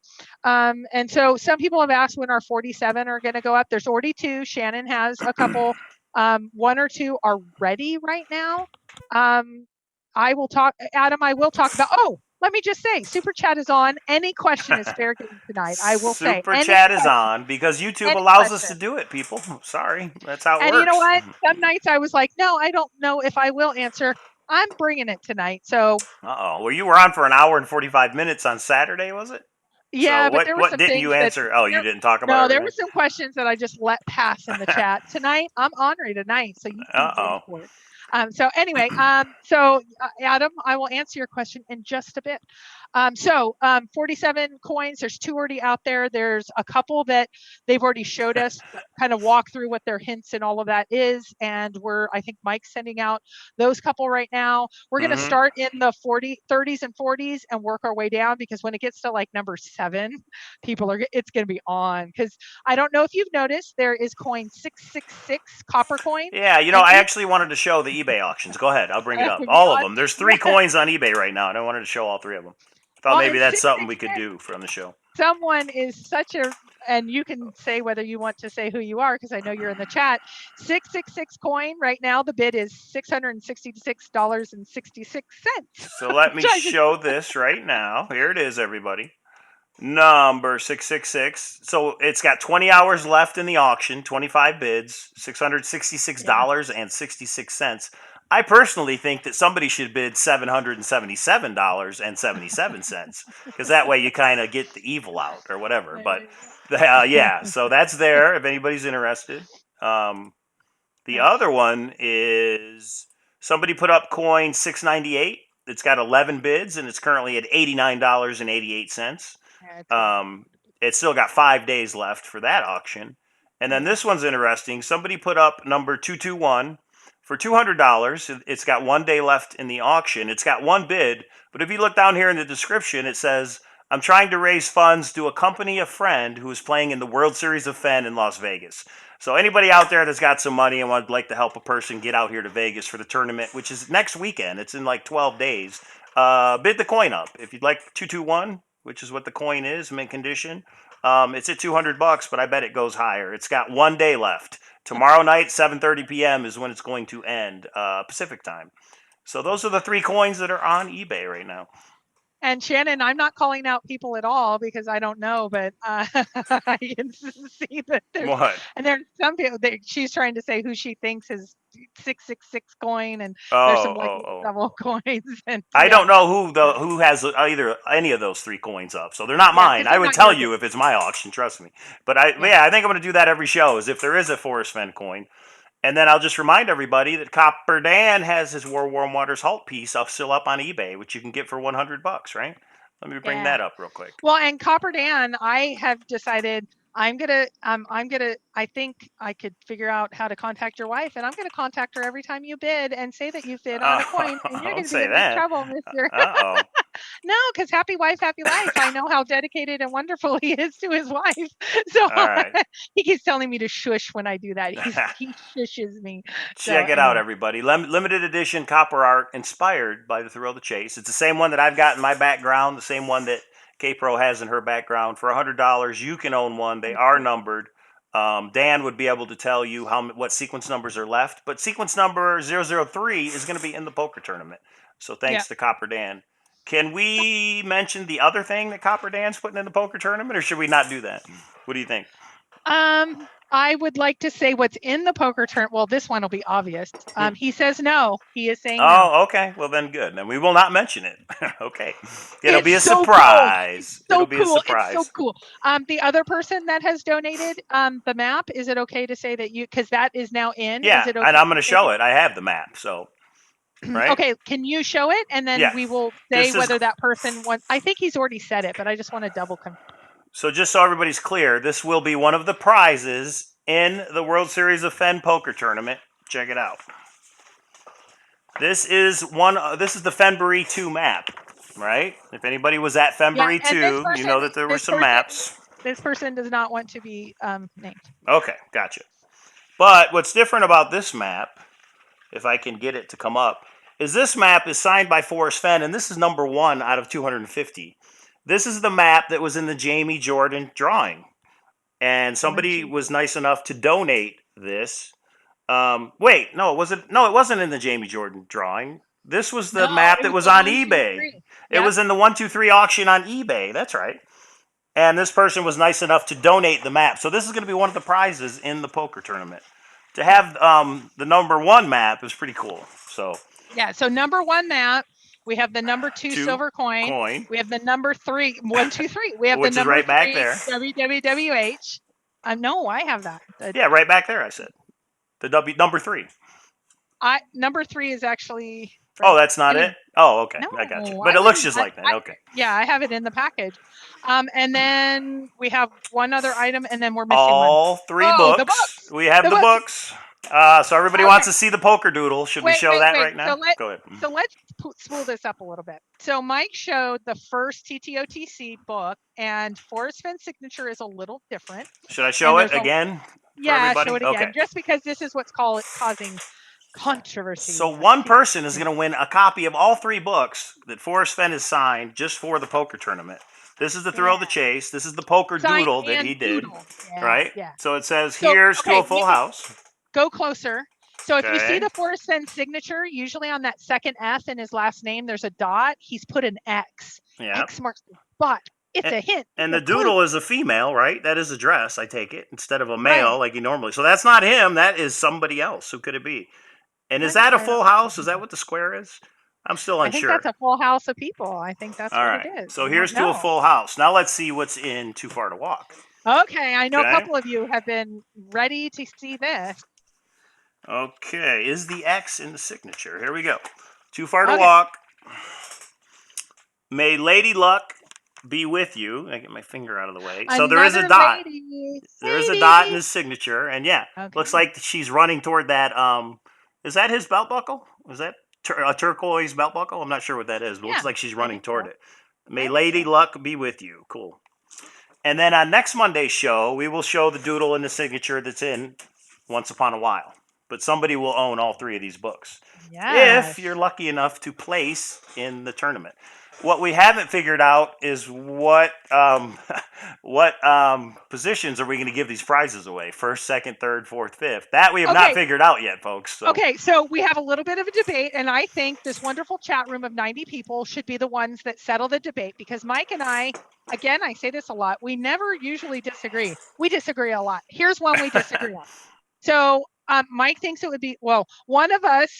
And so some people have asked when our 47 are going to go up. There's already two. Shannon has a couple. One or two are ready right now. I will talk, Adam, I will talk about, oh, let me just say, Super Chat is on. Any question is fair game tonight. I will say Super any chat is question, on because YouTube any allows us to question. do it, people. Sorry. That's how it And you know works. what? Some nights I was like, no, I don't know if I will answer. I'm bringing it tonight. So Uh-oh. Well, you were on for an hour and 45 minutes on Saturday, was it? So yeah, but what there were what some didn't you things that answer? Oh, you there, didn't talk about no, there were everything? some questions that I just let pass in the chat tonight. I'm ornery tonight, so you can dig Uh-oh. for it. So anyway, so Adam, I will answer your question in just a bit. 47 coins. There's two already out there. There's a couple that they've already showed us, kind of walk through what their hints and all of that is, and I think Mike's sending out those couple right now. We're going to Mm-hmm. start in the 30s and 40s and work our way down, because when it gets to like number 7, it's going to be on, because I don't know if you've noticed, there is coin 666 copper coins, Yeah, and I each actually wanted to show the eBay auctions. Go ahead. I'll bring it up. All of yeah, them. There's 3 coins on eBay right now, and I wanted to show all 3 of them. Thought well, maybe and that's something we could 666, do from the show. someone is such a, and you can say whether you want to say who you are, because I know you're in the chat. 666 coin right now, the bid is $666.66. So let me show this right now. Here it is, everybody. Number 666. So it's got 20 hours left in the auction, 25 bids, Yeah. $666.66. I personally think that somebody should bid $777.77, because that way you kind of get the evil out or whatever. But yeah, so that's there if anybody's interested. Um, the Nice. other one is somebody put up coin 698. It's got 11 bids and it's currently at $89.88. That's a lot. Um, it's still got 5 days left for that auction. And then Yeah. this one's interesting. Somebody put up number 221 for $200. It's got 1 day left in the auction. It's got one bid, but if you look down here in the description, it says, I'm trying to raise funds to accompany a friend who is playing in the World Series of Fenn in Las Vegas. So anybody out there that's got some money and would like to help a person get out here to Vegas for the tournament, which is next weekend, it's in like 12 days, bid the coin up. If you'd like 221, which is what the coin is, mint condition, it's at $200, but I bet it goes higher. It's got 1 day left. Tomorrow night, 7:30 p.m. is when it's going to end, Pacific time. So those are the 3 coins that are on eBay right now. And Shannon, I'm not calling out people at all because I don't know, but I can see that there's some people that she's trying to say who she thinks is 666 coin, and there's some like double coins. And I don't know who has either any of those 3 coins up, so they're not mine. because I they're would not tell your you bid. if it's my auction, trust me. But I think I'm going to do that every show. Is if there is a Forest Fenn coin. And then I'll just remind everybody that Copper Dan has his War Warm Waters Halt piece still up on eBay, which you can get for $100, right? Let me bring that up real quick. Well, and Copper Dan, I have decided I think I could figure out how to contact your wife, and I'm gonna contact her every time you bid and say that you bid on a coin, and you're Don't gonna be say in big that. trouble, mister. Uh-oh. No, because happy wife, happy life. I know how dedicated and wonderful he is to his wife. So All right. he keeps telling me to shush when I do that. He shushes me. Check it out, everybody. Limited edition copper art inspired by the Thrill of the Chase. It's the same one that I've got in my background, the same one that K-Pro has in her background. For $100, you can own one. They are numbered. Dan would be able to tell you what sequence numbers are left, but sequence number 003 is going to be in the poker tournament. So thanks to Copper Dan. Can we mention the other thing that Copper Dan's putting in the poker tournament, or should we not do that? What do you think? I would like to say what's in the poker tournament. Well, this one will be obvious. He says no. He is saying no. Oh, okay. Well, then good. Then we will not mention it. Okay. It'll be a so surprise. Cool. It'll be a surprise. It's so cool. The other person that has donated the map, is it okay to say that because that is now in? Yeah, is it okay and I'm going to show it. I have the map, so. Right? Okay, can you show it? And then we will say whether that person wants. I think he's already said it, but I just want to double confirm. So just so everybody's clear, this will be one of the prizes in the World Series of Fenn poker tournament. Check it out. This is the Fennbury 2 map, right? If anybody was at Fennbury 2, you know that there were some maps. This person does not want to be named. Okay, gotcha. But what's different about this map, if I can get it to come up, is this map is signed by Forrest Fenn, and this is number 1 out of 250. This is the map that was in the Jamie Jordan drawing, and somebody was nice enough to donate this. Wait, no, it wasn't. No, it wasn't in the Jamie Jordan drawing. This was the No, map it that was was the on 1, 2, eBay. 3. It Yep. was in the 1-2-3 auction on eBay. That's right. And this person was nice enough to donate the map. So this is going to be one of the prizes in the poker tournament. To have the number 1 map is pretty cool. So Yeah. So number 1 map, we have the number 2 silver coin. We have the number 3, 1, 2, 3. We have which the is number right 3 back there. WWWH. No, I have that. Yeah, right back there. I said the number 3. Number 3 is actually. Oh, that's not it. Oh, okay. No, I got you. But it looks just like that. Okay. Yeah, I have it in the package. And then we have one other item, and then we're missing all one. 3 books. The books. We have the books. So everybody wants to see the poker doodle. Should we show that right now? Go ahead. So let's spool this up a little bit. So Mike showed the first TTOTC book, and Forrest Fenn's signature is a little different. Should I show it again? Yeah, show it again. Okay. Just because this is what's causing controversy. So one person is going to win a copy of all 3 books that Forrest Fenn has signed just for the poker tournament. This is the Thrill of the Chase. This is the poker doodle that he did. Right? Yeah. So it says, here's to a full house. Go closer. So if you see the Forrest Fenn signature, usually on that second F in his last name, there's a dot. He's put an X. Yeah. X marks the spot. It's a hint. And the doodle is a female, right? That is a dress, I take it, instead of a male like you normally. So that's not him. That is somebody else. Who could it be? And is that a full house? Is that what the square is? I'm still unsure. I think that's a full house of people. I think that's what it is. So here's to a full house. Now let's see what's in Too Far to Walk. Okay, I know a couple of you have been ready to see this. Okay, is the X in the signature? Here we go. Too Far to Walk. May Lady Luck be with you. I get my finger out of the way. So there is a dot. There is a dot in his signature, and looks like she's running toward that. Is that his belt buckle? Is that a turquoise belt buckle? I'm not sure what that is, but looks like she's running toward it. May Lady Luck be with you. Cool. And then on next Monday's show, we will show the doodle and the signature that's in Once Upon a While. But somebody will own all 3 of these books. If you're lucky enough to place in the tournament. What we haven't figured out is what positions are we going to give these prizes away? First, second, third, fourth, fifth. That we have not figured out yet, folks. So. Okay, so we have a little bit of a debate, and I think this wonderful chat room of 90 people should be the ones that settle the debate, because Mike and I, again, I say this a lot, we never usually disagree. We disagree a lot. Here's one we disagree on. So Mike thinks it would be, one of us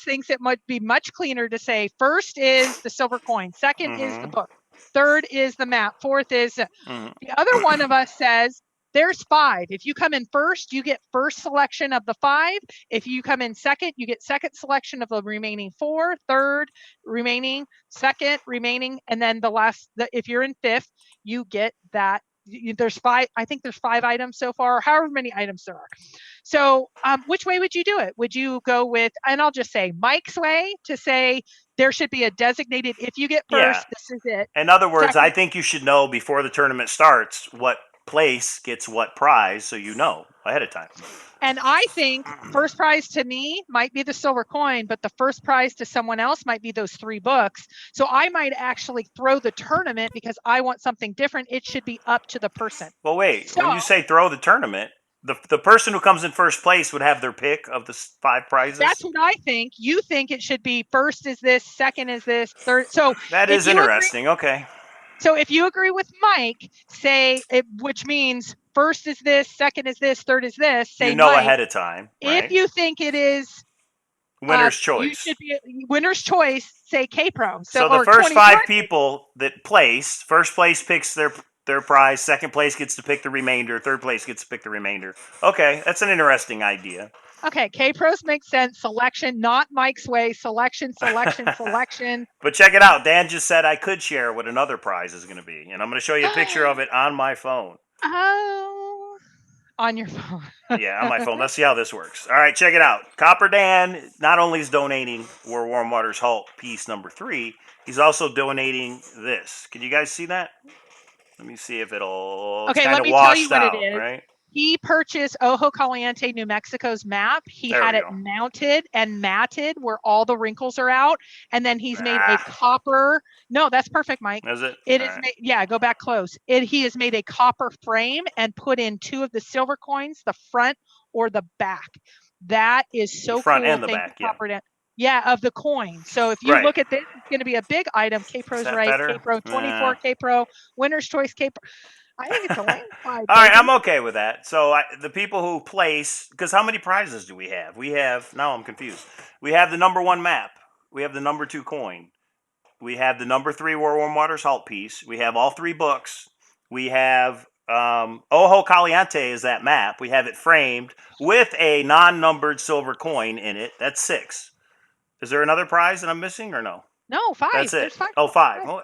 thinks it might be much cleaner to say first is the silver coin, second is the book, third is the map, fourth is the other one of us says there's 5. If you come in first, you get first selection of the 5. If you come in second, you get second selection of the remaining 4, third remaining, second remaining, and then the last, if you're in fifth, you get that. There's 5. I think there's 5 items so far, however many items there are. So which way would you do it? Would you go with, and I'll just say Mike's way, to say there should be a designated, if you get first, this is it. In other words, I think you should know before the tournament starts what place gets what prize, so you know ahead of time. And I think first prize to me might be the silver coin, but the first prize to someone else might be those 3 books. So I might actually throw the tournament because I want something different. It should be up to the person. Well, wait, when you say throw the tournament, the person who comes in first place would have their pick of the 5 prizes? That's what I think. You think it should be first is this, second is this, third. So that is interesting. Okay. So if you agree with Mike, say it, which means first is this, second is this, third is this. Say Mike, ahead of time. Right? If you think it is winner's choice, you should be winner's choice. Say K-Pro. So the first 5 people that place, first place picks their prize, second place gets to pick the remainder, third place gets to pick the remainder. Okay, that's an interesting idea. Okay, K-Pros makes sense. Selection, not Mike's way. Selection. But check it out. Dan just said I could share what another prize is going to be. And I'm going to show you a picture of it on my phone. Oh, on your phone. Yeah, on my phone. Let's see how this works. All right, check it out. Copper Dan not only is donating Where Warm Waters Halt piece number 3, he's also donating this. Can you guys see that? Let me see if it'll... Okay, let me tell you what it is. Right? he purchased Ojo Caliente, New Mexico's map. He There had we it go. mounted and matted where all the wrinkles are out. And then he's made a Ah, copper. No, that's perfect, Mike. is it? It All is right. made, yeah, go back close. He has made a copper frame and put in 2 of the silver coins, the front or the back. That is The so front cool. and the Thank you, back, yeah. Copper Dan. Yeah, of the coin. So if you Right. look at this, it's going to be a big item. K Is Pro's that right. better? K Pro 24, K Pro, Winner's Choice K Pro. I think it's a landslide, All right, baby. I'm okay with that. So the people who place, because how many prizes do we have? We have, now I'm confused. We have the number 1 map. We have the number 2 coin. We have the number 3 War Warm Water Salt piece. We have all 3 books. We have Ojo Caliente is that map. We have it framed with a non-numbered silver coin in it. That's 6. Is there another prize that I'm missing or no? No, 5. That's it. There's 5. Oh, 5. Five. Well,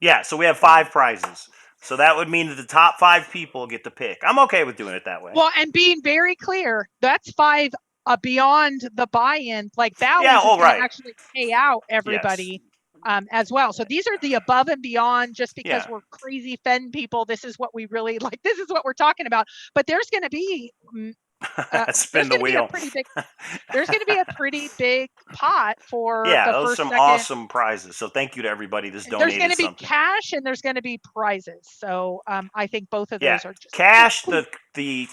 yeah, so we have 5 prizes. So that would mean that the top 5 people get to pick. I'm okay with doing it that way. Well, and being very clear, that's 5 beyond the buy-in. Like Bally's is going to actually pay out everybody as well. So these are the above and beyond. Just because we're crazy Fenn people, this is what we really like. This is what we're talking about. But there's going to be Spin the wheel. There's going to be a pretty big pot for the those first, some second. awesome prizes. So thank you to everybody that's donated. There's going to be something. cash and there's going to be prizes. So I think both of those are just cash. The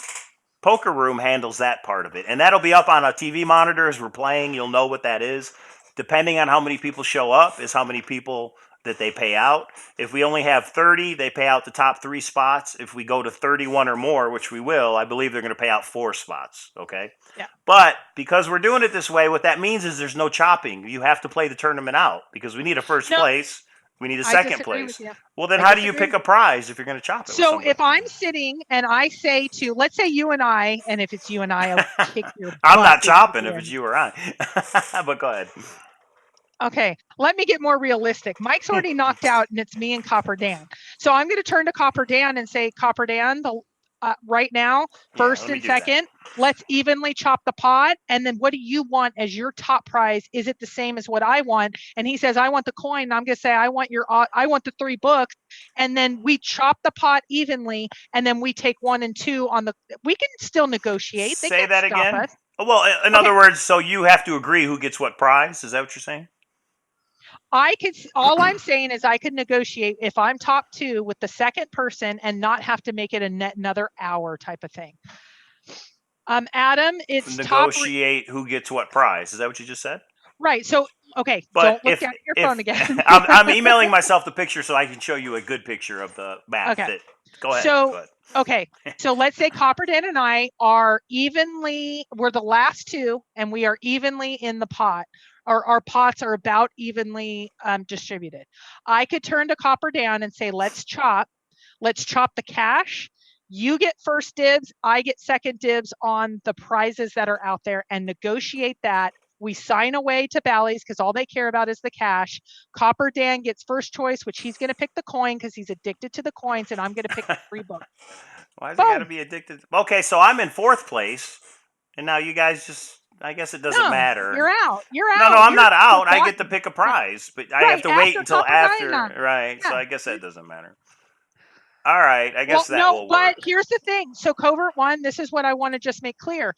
poker room handles that part of it, and that'll be up on a TV monitor as we're playing. You'll know what that is. Depending on how many people show up, is how many people that they pay out. If we only have 30, they pay out the top 3 spots. If we go to 31 or more, which we will, I believe they're going to pay out 4 spots. Okay. Yeah. But because we're doing it this way, what that means is there's no chopping. You have to play the tournament out because we need a first place. We need a second place. Well, then how do you pick a prize if you're going to chop it? So if I'm sitting and I say to, let's say you and I, and if it's you and I, I'll kick your butt. I'm not chopping if it's you or I. But go ahead. Okay, let me get more realistic. Mike's already knocked out, and it's me and Copper Dan. So I'm going to turn to Copper Dan and say, Copper Dan, right now, first and second, let's evenly chop the pot. And then what do you want as your top prize? Is it the same as what I want? And he says, I want the coin. And I'm going to say, I want the 3 books. And then we chop the pot evenly. And then we take 1 and 2 on we can still negotiate. They Say that again. Us. Well, in other words, so you have to agree who gets what prize. Is that what you're saying? All I'm saying is I could negotiate if I'm top 2 with the second person and not have to make it another hour type of thing. Adam, it's negotiate who gets what prize. Is that what you just said? Right. So, okay. But don't look down at your phone again. I'm emailing myself the picture so I can show you a good picture of the map. Okay. Go ahead. So, okay. So let's say Copper Dan and I are we're the last 2 and we are evenly in the pot. Our pots are about evenly distributed. I could turn to Copper Dan and say, let's chop the cash. You get first dibs. I get second dibs on the prizes that are out there and negotiate that. We sign away to Bally's because all they care about is the cash. Copper Dan gets first choice, which he's going to pick the coin because he's addicted to the coins, and I'm going to pick the 3 books. Why is he got to be addicted? Okay, so I'm in 4th place, and now you guys just, I guess it doesn't matter. You're out. No, I'm not out. I get to pick a prize, but I have to wait until after. Right, so I guess that doesn't matter. All right, I guess that will work. But here's the thing. So Covert 1, this is what I want to just make clear.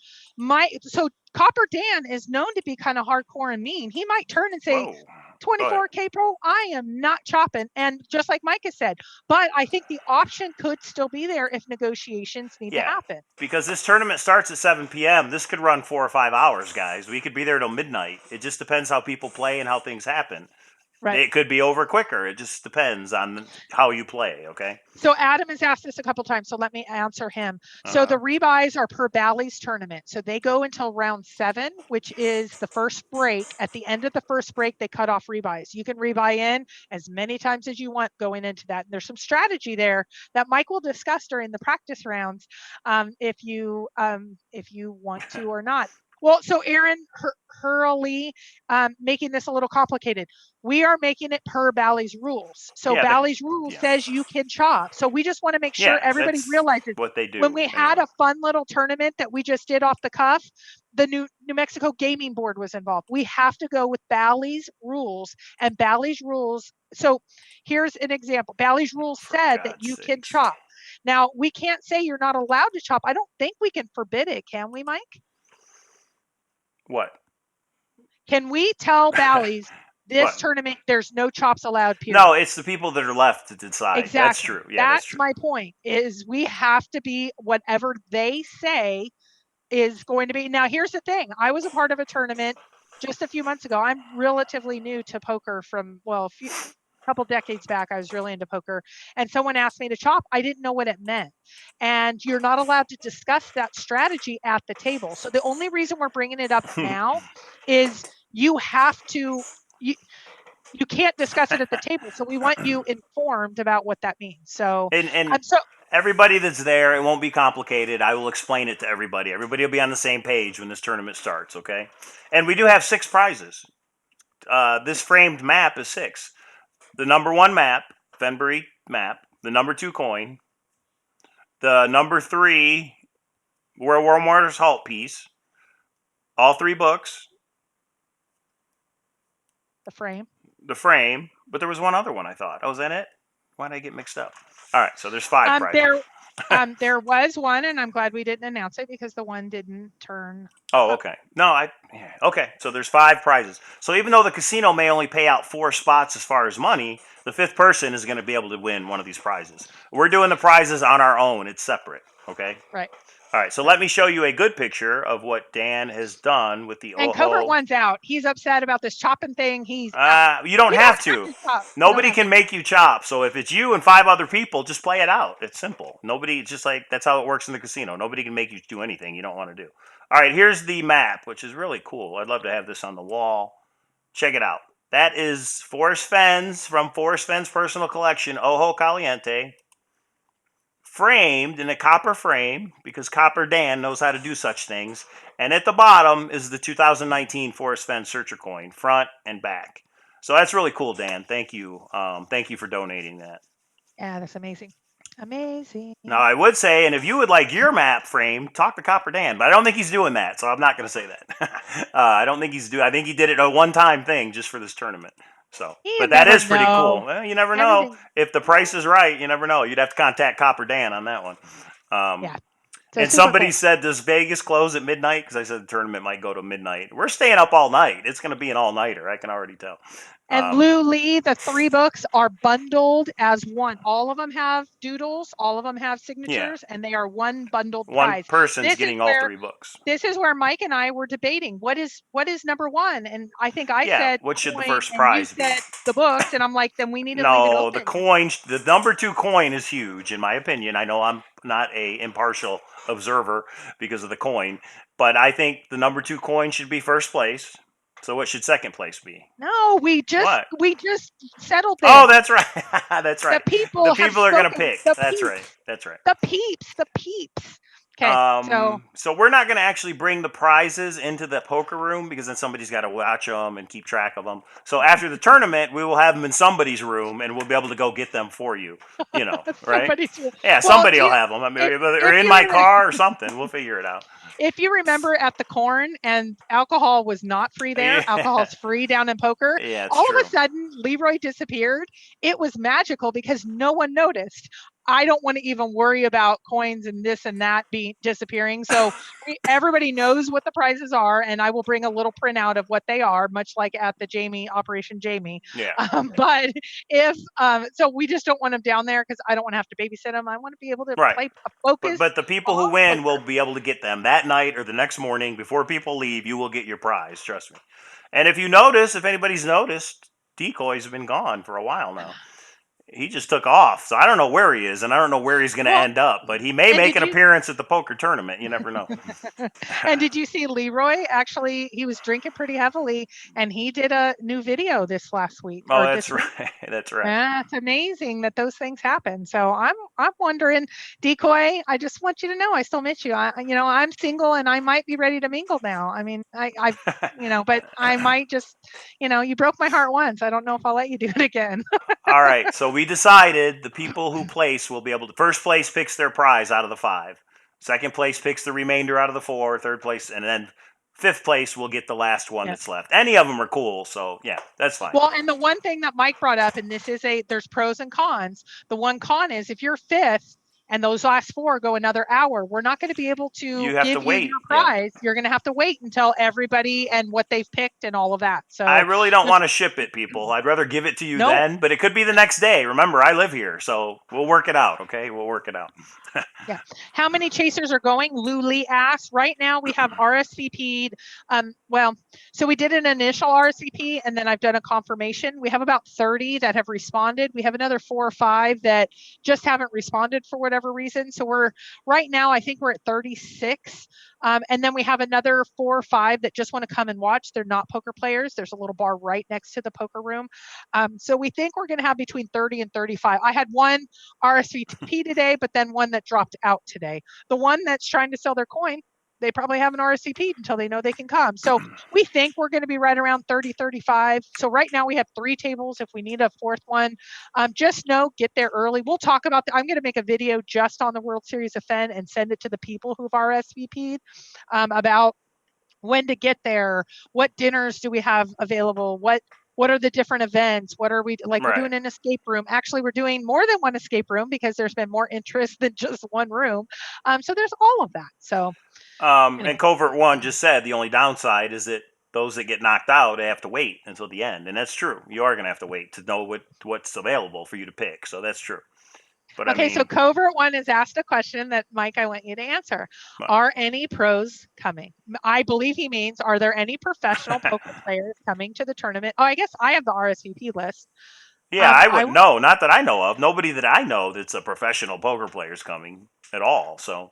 So Copper Dan is known to be kind of hardcore and mean. He might turn and say, 24K Pro, I am not chopping. And just like Mike has said, but I think the option could still be there if negotiations need to happen. Because this tournament starts at 7 p.m. This could run 4 or 5 hours, guys. We could be there till midnight. It just depends how people play and how things happen. Right. It could be over quicker. It just depends on how you play, okay? So Adam has asked this a couple times, so let me answer him. So the rebuys are per Bally's tournament. So they go until round 7, which is the first break. At the end of the first break, they cut off rebuys. You can rebuy in as many times as you want going into that. And there's some strategy there that Mike will discuss during the practice rounds if you want to or not. Well, so Aaron Hurley, making this a little complicated. We are making it per Bally's rules. So Bally's rules says you can chop. So we just want to make sure everybody realizes what they do. When we had a fun little tournament that we just did off the cuff, the New Mexico Gaming Board was involved. We have to go with Bally's rules, and Bally's rules. So here's an example. Bally's rules said that you can chop. Now, we can't say you're not allowed to chop. I don't think we can forbid it, can we, Mike? What? Can we tell Bally's this What? tournament, there's no chops allowed, period? No, it's the people that are left to decide. Exactly. That's true. Yeah, that's true. My point, is we have to be whatever they say is going to be. Now, here's the thing. I was a part of a tournament just a few months ago. I'm relatively new to poker from, well, a couple decades back. I was really into poker, and someone asked me to chop. I didn't know what it meant. And you're not allowed to discuss that strategy at the table. So the only reason we're bringing it up now is you have to, you can't discuss it at the table. So we want you informed about what that means. So, and everybody that's there, it won't be complicated. I will explain it to everybody. Everybody will be on the same page when this tournament starts, okay? And we do have 6 prizes. This framed map is 6. The number 1 map, Fenbury map. The number 2 coin. The number 3 War Warriors Halt piece. All 3 books. The frame. But there was one other one, I thought. Oh, was that it? Why did I get mixed up? All right, so there's 5 prizes. There was one, and I'm glad we didn't announce it because the one didn't turn. Oh, okay. Okay, so there's 5 prizes. So even though the casino may only pay out 4 spots as far as money, the 5th person is going to be able to win one of these prizes. We're doing the prizes on our own. It's separate, okay? Right. All right, so let me show you a good picture of what Dan has done with the And Covert One's out. He's upset about this chopping thing. You don't have to. Nobody can make you chop. So if it's you and 5 other people, just play it out. It's simple. Nobody, just like, that's how it works in the casino. Nobody can make you do anything you don't want to do. All right, here's the map, which is really cool. I'd love to have this on the wall. Check it out. That is Forrest Fenn's from Forrest Fenn's personal collection, Ojo Caliente. Framed in a copper frame, because Copper Dan knows how to do such things. And at the bottom is the 2019 Forrest Fenn Searcher coin, front and back. So that's really cool, Dan. Thank you. Thank you for donating that. Yeah, that's amazing. Amazing. Now, I would say, and if you would like your map framed, talk to Copper Dan. But I don't think he's doing that, so I'm not going to say that. I don't think he's doing. I think he did it a one-time thing just for this tournament. So, but that is pretty cool. Well, you never know. If the price is right, you never know. You'd have to contact Copper Dan on that one. Yeah. So and somebody said, does Vegas close at midnight? Because I said the tournament might go to midnight. We're staying up all night. It's going to be an all-nighter. I can already tell. And Lou Lee, the 3 books are bundled as one. All of them have doodles. All of them have signatures, and they are one bundled prize. One person's getting all 3 books. This is where Mike and I were debating. What is number 1? And I think I said, what should the first prize be? You said the books, and I'm like, then we need to leave it open. The coin, the number 2 coin is huge, in my opinion. I know I'm not a impartial observer because of the coin, but I think the number 2 coin should be first place. So what should second place be? No, we just settled this. Oh, that's right. That's right. The people are going to pick. That's right. The peeps. Okay, so we're not going to actually bring the prizes into the poker room because then somebody's got to watch them and keep track of them. So after the tournament, we will have them in somebody's room and we'll be able to go get them for you. You know, right? Yeah, somebody will have them. I mean, or in my car or something. We'll figure it out. If you remember at the Corn, and alcohol was not free there, alcohol's free down in poker. Yeah, all of a sudden, Leroy disappeared. It was magical because no one noticed. I don't want to even worry about coins and this and that disappearing. So everybody knows what the prizes are, and I will bring a little printout of what they are, much like at the Operation Jamie. Yeah. But if so, we just don't want them down there because I don't want to have to babysit them. I want to be able to play a focus. But the people who win will be able to get them that night or the next morning before people leave. You will get your prize. Trust me. And if you notice, if anybody's noticed, Decoy's have been gone for a while now. He just took off. So I don't know where he is, and I don't know where he's going to end up. But he may make an appearance at the poker tournament. You never know. And did you see Leroy? Actually, he was drinking pretty heavily, and he did a new video this last week. Oh, that's right. That's right. Yeah, it's amazing that those things happen. So I'm wondering, Decoy, I just want you to know I still miss you. I'm single, and I might be ready to mingle now. I mean, I but I might just, you broke my heart once. I don't know if I'll let you do it again. All right. So we decided the people who place will be able to. First place picks their prize out of the 5. Second place picks the remainder out of the 4. Third place, and then 5th place will get the last one that's left. Any of them are cool, so yeah, that's fine. Well, and the one thing that Mike brought up, and this is there's pros and cons. The one con is if you're 5th, and those last 4 go another hour. We're not going to be able to You have to give you wait. your Yeah. prize. You're going to have to wait until everybody and what they've picked and all of that. So I really don't want to ship it, people. I'd rather give it to you Nope. then, but it could be the next day. Remember, I live here, so we'll work it out, okay? We'll work it out. Yeah. How many chasers are going? Lou Lee asked. Right now we have RSVP'd. So we did an initial RSVP and then I've done a confirmation. We have about 30 that have responded. We have another 4 or 5 that just haven't responded for whatever reason. So right now, I think we're at 36. And then we have another 4 or 5 that just want to come and watch. They're not poker players. There's a little bar right next to the poker room. So we think we're going to have between 30 and 35. I had one RSVP today, but then one that dropped out today. The one that's trying to sell their coin, they probably haven't RSVP'd until they know they can come. So we think we're going to be right around 30, 35. So right now we have 3 tables. If we need a 4th one, just know, get there early. We'll talk about I'm going to make a video just on the World Series of Fenn and send it to the people who've RSVP'd about when to get there, what dinners do we have available, what are the different events, what are we like? We're doing an escape room. Actually, we're doing more than one escape room because there's been more interest than just one room. So there's all of that. So anyway. And Covert One just said the only downside is that those that get knocked out, they have to wait until the end, and that's true. You are going to have to wait to know what's available for you to pick. So that's true. But okay, so Covert One has asked a question that, Mike, I want you to answer. Are any pros coming? I believe he means, are there any professional poker players coming to the tournament? Oh, I guess I have the RSVP list. Yeah, I would know. Not that I know of. Nobody that I know that's a professional poker player is coming at all. So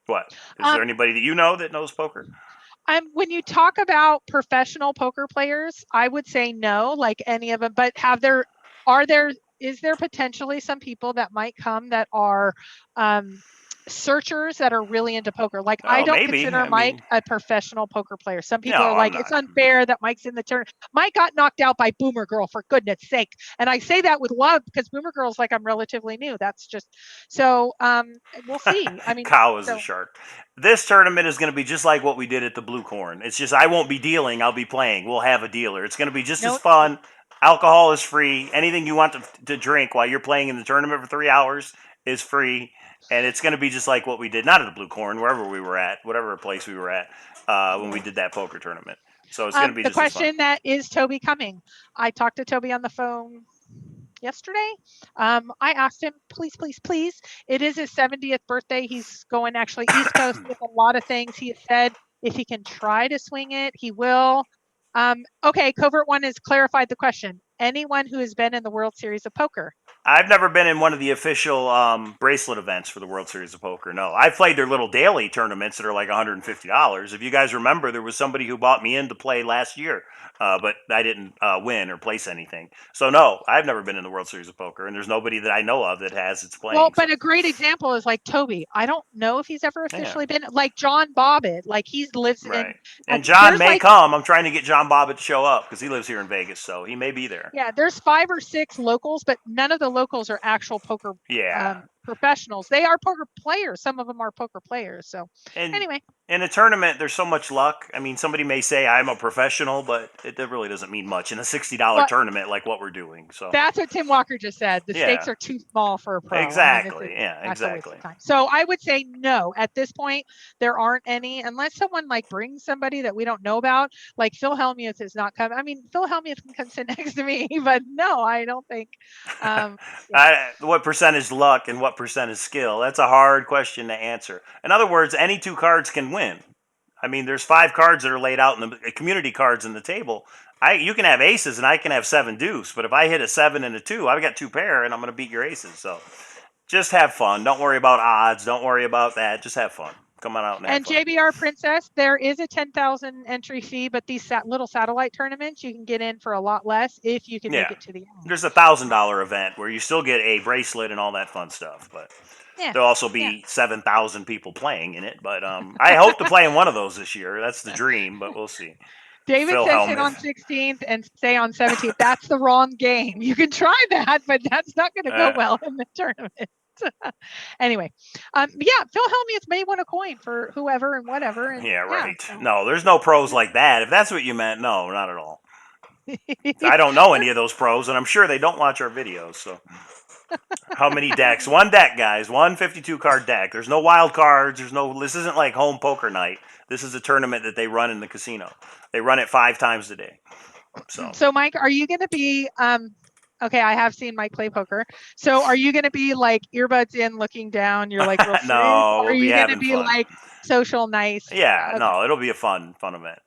what? Is there anybody that you know that knows poker? When you talk about professional poker players, I would say no, like any of them. But is there potentially some people that might come that are searchers that are really into poker? Like I don't consider Mike a professional poker player. Some people are like, it's unfair that Mike's in the tournament. Mike got knocked out by Boomer Girl, for goodness sake. And I say that with love because Boomer Girl's like, I'm relatively new. That's just so we'll see. I mean, Cow is a shark. This tournament is going to be just like what we did at the Blue Corn. It's just I won't be dealing, I'll be playing. We'll have a dealer. It's going to be just as fun. Alcohol is free. Anything you want to drink while you're playing in the tournament for 3 hours is free. And it's going to be just like what we did, not at the Blue Corn, wherever we were at, whatever place we were at when we did that poker tournament. So it's going to be just the question that is Toby coming. I talked to Toby on the phone yesterday. I asked him, please. It is his 70th birthday. He's going actually East Coast with a lot of things. He said if he can try to swing it, he will. Okay, Covert One has clarified the question. Anyone who has been in the World Series of Poker? I've never been in one of the official bracelet events for the World Series of Poker. No, I've played their little daily tournaments that are like $150. If you guys remember, there was somebody who bought me in to play last year, but I didn't win or place anything. So no, I've never been in the World Series of Poker, and there's nobody that I know of that has its playing. Well, but a great example is like Toby. I don't know if he's ever officially been like John Bobbitt. Like he lives in. And John may come. I'm trying to get John Bobbitt to show up because he lives here in Vegas, so he may be there. Yeah, there's 5 or 6 locals, but none of the locals are actual poker professionals. They are poker players. Some of them are poker players. So anyway, in a tournament, there's so much luck. I mean, somebody may say I'm a professional, but it really doesn't mean much in a $60 tournament like what we're doing. So that's what Tim Walker just said. The stakes are too small for a pro. Exactly. Exactly. So I would say no. At this point, there aren't any, unless someone like brings somebody that we don't know about. Like Phil Hellmuth is not coming. I mean, Phil Hellmuth can come sit next to me, but no, I don't think. What percent is luck and what percent is skill? That's a hard question to answer. In other words, any 2 cards can win. I mean, there's 5 cards that are laid out in the community cards in the table. You can have aces and I can have 7 deuce, but if I hit a 7 and a 2, I've got 2 pair and I'm going to beat your aces. So just have fun. Don't worry about odds. Don't worry about that. Just have fun. Come on out and have fun. JBR Princess, there is a 10,000 entry fee, but these little satellite tournaments, you can get in for a lot less if you can make it to the end. There's a $1,000 event where you still get a bracelet and all that fun stuff, but there'll also be 7,000 people playing in it. But I hope to play in one of those this year. That's the dream, but we'll see. David says sit on 16th and stay on 17th. That's the wrong game. You can try that, but that's not going to go well in the tournament. Anyway, Phil Hellmuth may win a coin for whoever and whatever. And, No, there's no pros like that. If that's what you meant, no, not at all. I don't know any of those pros, and I'm sure they don't watch our videos. So How many decks? One deck, guys. One 52 card deck. There's no wild cards. This isn't like home poker night. This is a tournament that they run in the casino. They run it 5 times a day. So Mike, are you going to be okay, I have seen Mike play poker. So are you going to be like earbuds in looking down, you're like real serious? No, Or are we'll be you going to having be fun. like social nice? Yeah, Okay. no, it'll be a fun event.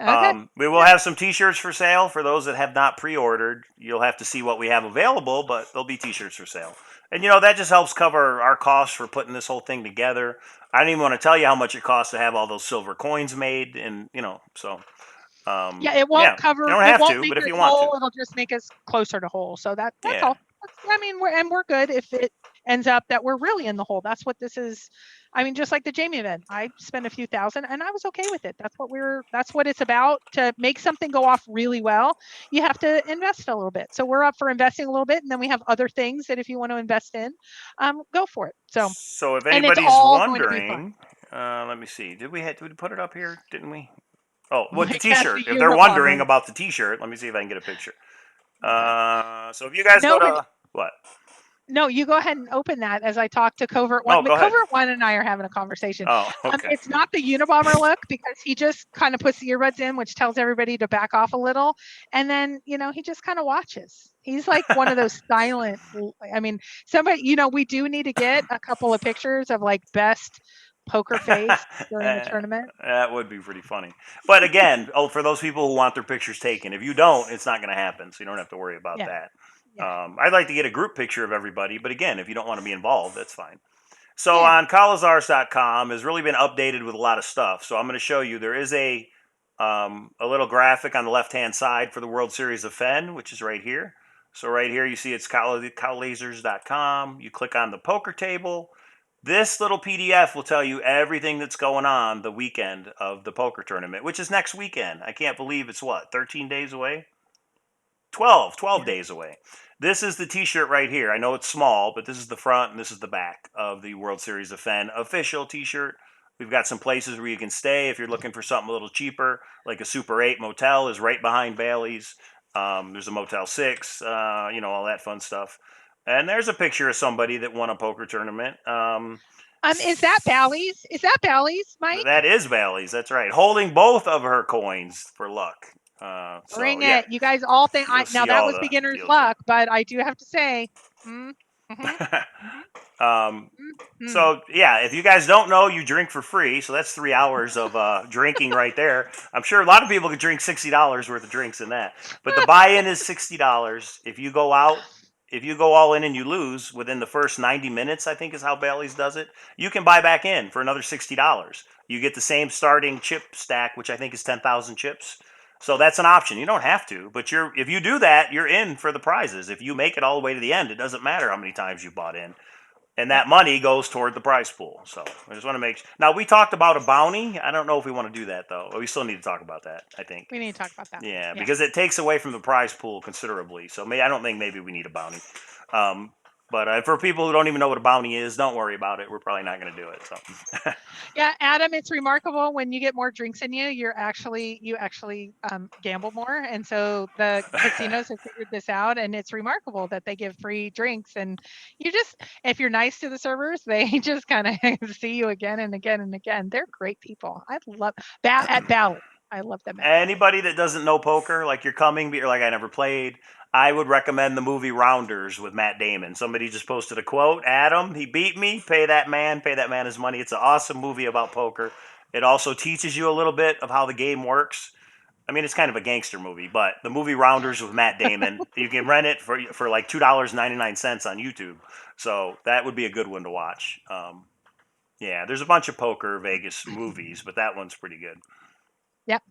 Okay. We will have some T-shirts for sale for those that have not pre-ordered. You'll have to see what we have available, but there'll be T-shirts for sale. And that just helps cover our costs for putting this whole thing together. I don't even want to tell you how much it costs to have all those silver coins made, and so Yeah, it won't yeah, you cover, don't it have won't to, make but if us you want to, whole, it'll just make us closer to whole. So that's yeah. all. I mean, we're good if it ends up that we're really in the hole. That's what this is. I mean, just like the Jamie event, I spent a few thousand and I was okay with it. That's what it's about. To make something go off really well, you have to invest a little bit. So we're up for investing a little bit, and then we have other things that if you want to invest in, go for it. So if And it's anybody's all going to be fun. wondering, let me see. Did we put it up here? Didn't we? Oh, with the Mike has the T-shirt. If they're wondering Unabomber. about the T-shirt, let me see if I can get a picture. Okay. So if you guys go No, but to what? no, you go ahead and open that as I talk to Covert One. Oh, But go ahead. Covert One and I are having a conversation. Oh, okay. It's not the Unabomber look because he just kind of puts the earbuds in, which tells everybody to back off a little. And then, he just kind of watches. He's like one of those silent, I mean, somebody, we do need to get a couple of pictures of like best poker face during the tournament. That would be pretty funny. But again, for those people who want their pictures taken, if you don't, it's not going to happen. So you don't have to worry about Yeah. that. Yeah. I'd like to get a group picture of everybody, but again, if you don't want to be involved, that's fine. So Yeah. on Cowlazars.com has really been updated with a lot of stuff. So I'm going to show you there is a little graphic on the left hand side for the World Series of Fenn, which is right here. So right here you see it's Cowlazars.com. You click on the poker table. This little PDF will tell you everything that's going on the weekend of the poker tournament, which is next weekend. I can't believe it's 13 days away? 12 Yeah. days away. This is the T-shirt right here. I know it's small, but this is the front and this is the back of the World Series of Fenn official T-shirt. We've got some places where you can stay if you're looking for something a little cheaper, like a Super 8 motel is right behind Bailey's. There's a Motel 6, all that fun stuff. And there's a picture of somebody that won a poker tournament. Is that Bally's? Is that Bally's, Mike? That is Bailey's. That's right. Holding both of her coins for luck. Bring Yeah, it. You guys all think you'll now see that all was the beginner's deals there. luck, but I do have to say, mm, mm-hmm, um, mm-hmm. so yeah, if you guys don't know, you drink for free. So that's 3 hours of drinking right there. I'm sure a lot of people could drink $60 worth of drinks in that. But the buy-in is $60. If you go out, if you go all in and you lose within the first 90 minutes, I think is how Bailey's does it. You can buy back in for another $60. You get the same starting chip stack, which I think is 10,000 chips. So that's an option. You don't have to, but if you do that, you're in for the prizes. If you make it all the way to the end, it doesn't matter how many times you bought in, and Yep. that money goes toward the prize pool. So I just want to make. Now we talked about a bounty. I don't know if we want to do that though. We still need to talk about that. I think. We need to talk about that. Yeah, Yeah. because it takes away from the prize pool considerably. So I don't think maybe we need a bounty. Um, but for people who don't even know what a bounty is, don't worry about it. We're probably not going to do it. So. Yeah, Adam, it's remarkable when you get more drinks in you, you actually gamble more. And so the casinos have figured this out, and it's remarkable that they give free drinks. And if you're nice to the servers, they just kind of see you again and again and again. They're great people. I love at Bally. I love them at Bally. Anybody that doesn't know poker, like you're coming, but you're like, I never played, I would recommend the movie Rounders with Matt Damon. Somebody just posted a quote: Adam, he beat me, pay that man his money. It's an awesome movie about poker. It also teaches you a little bit of how the game works. I mean, it's kind of a gangster movie, but the movie Rounders with Matt Damon, you can rent it for like $2.99 on YouTube. So that would be a good one to watch. Yeah, there's a bunch of poker Vegas movies, but that one's pretty good. Yep.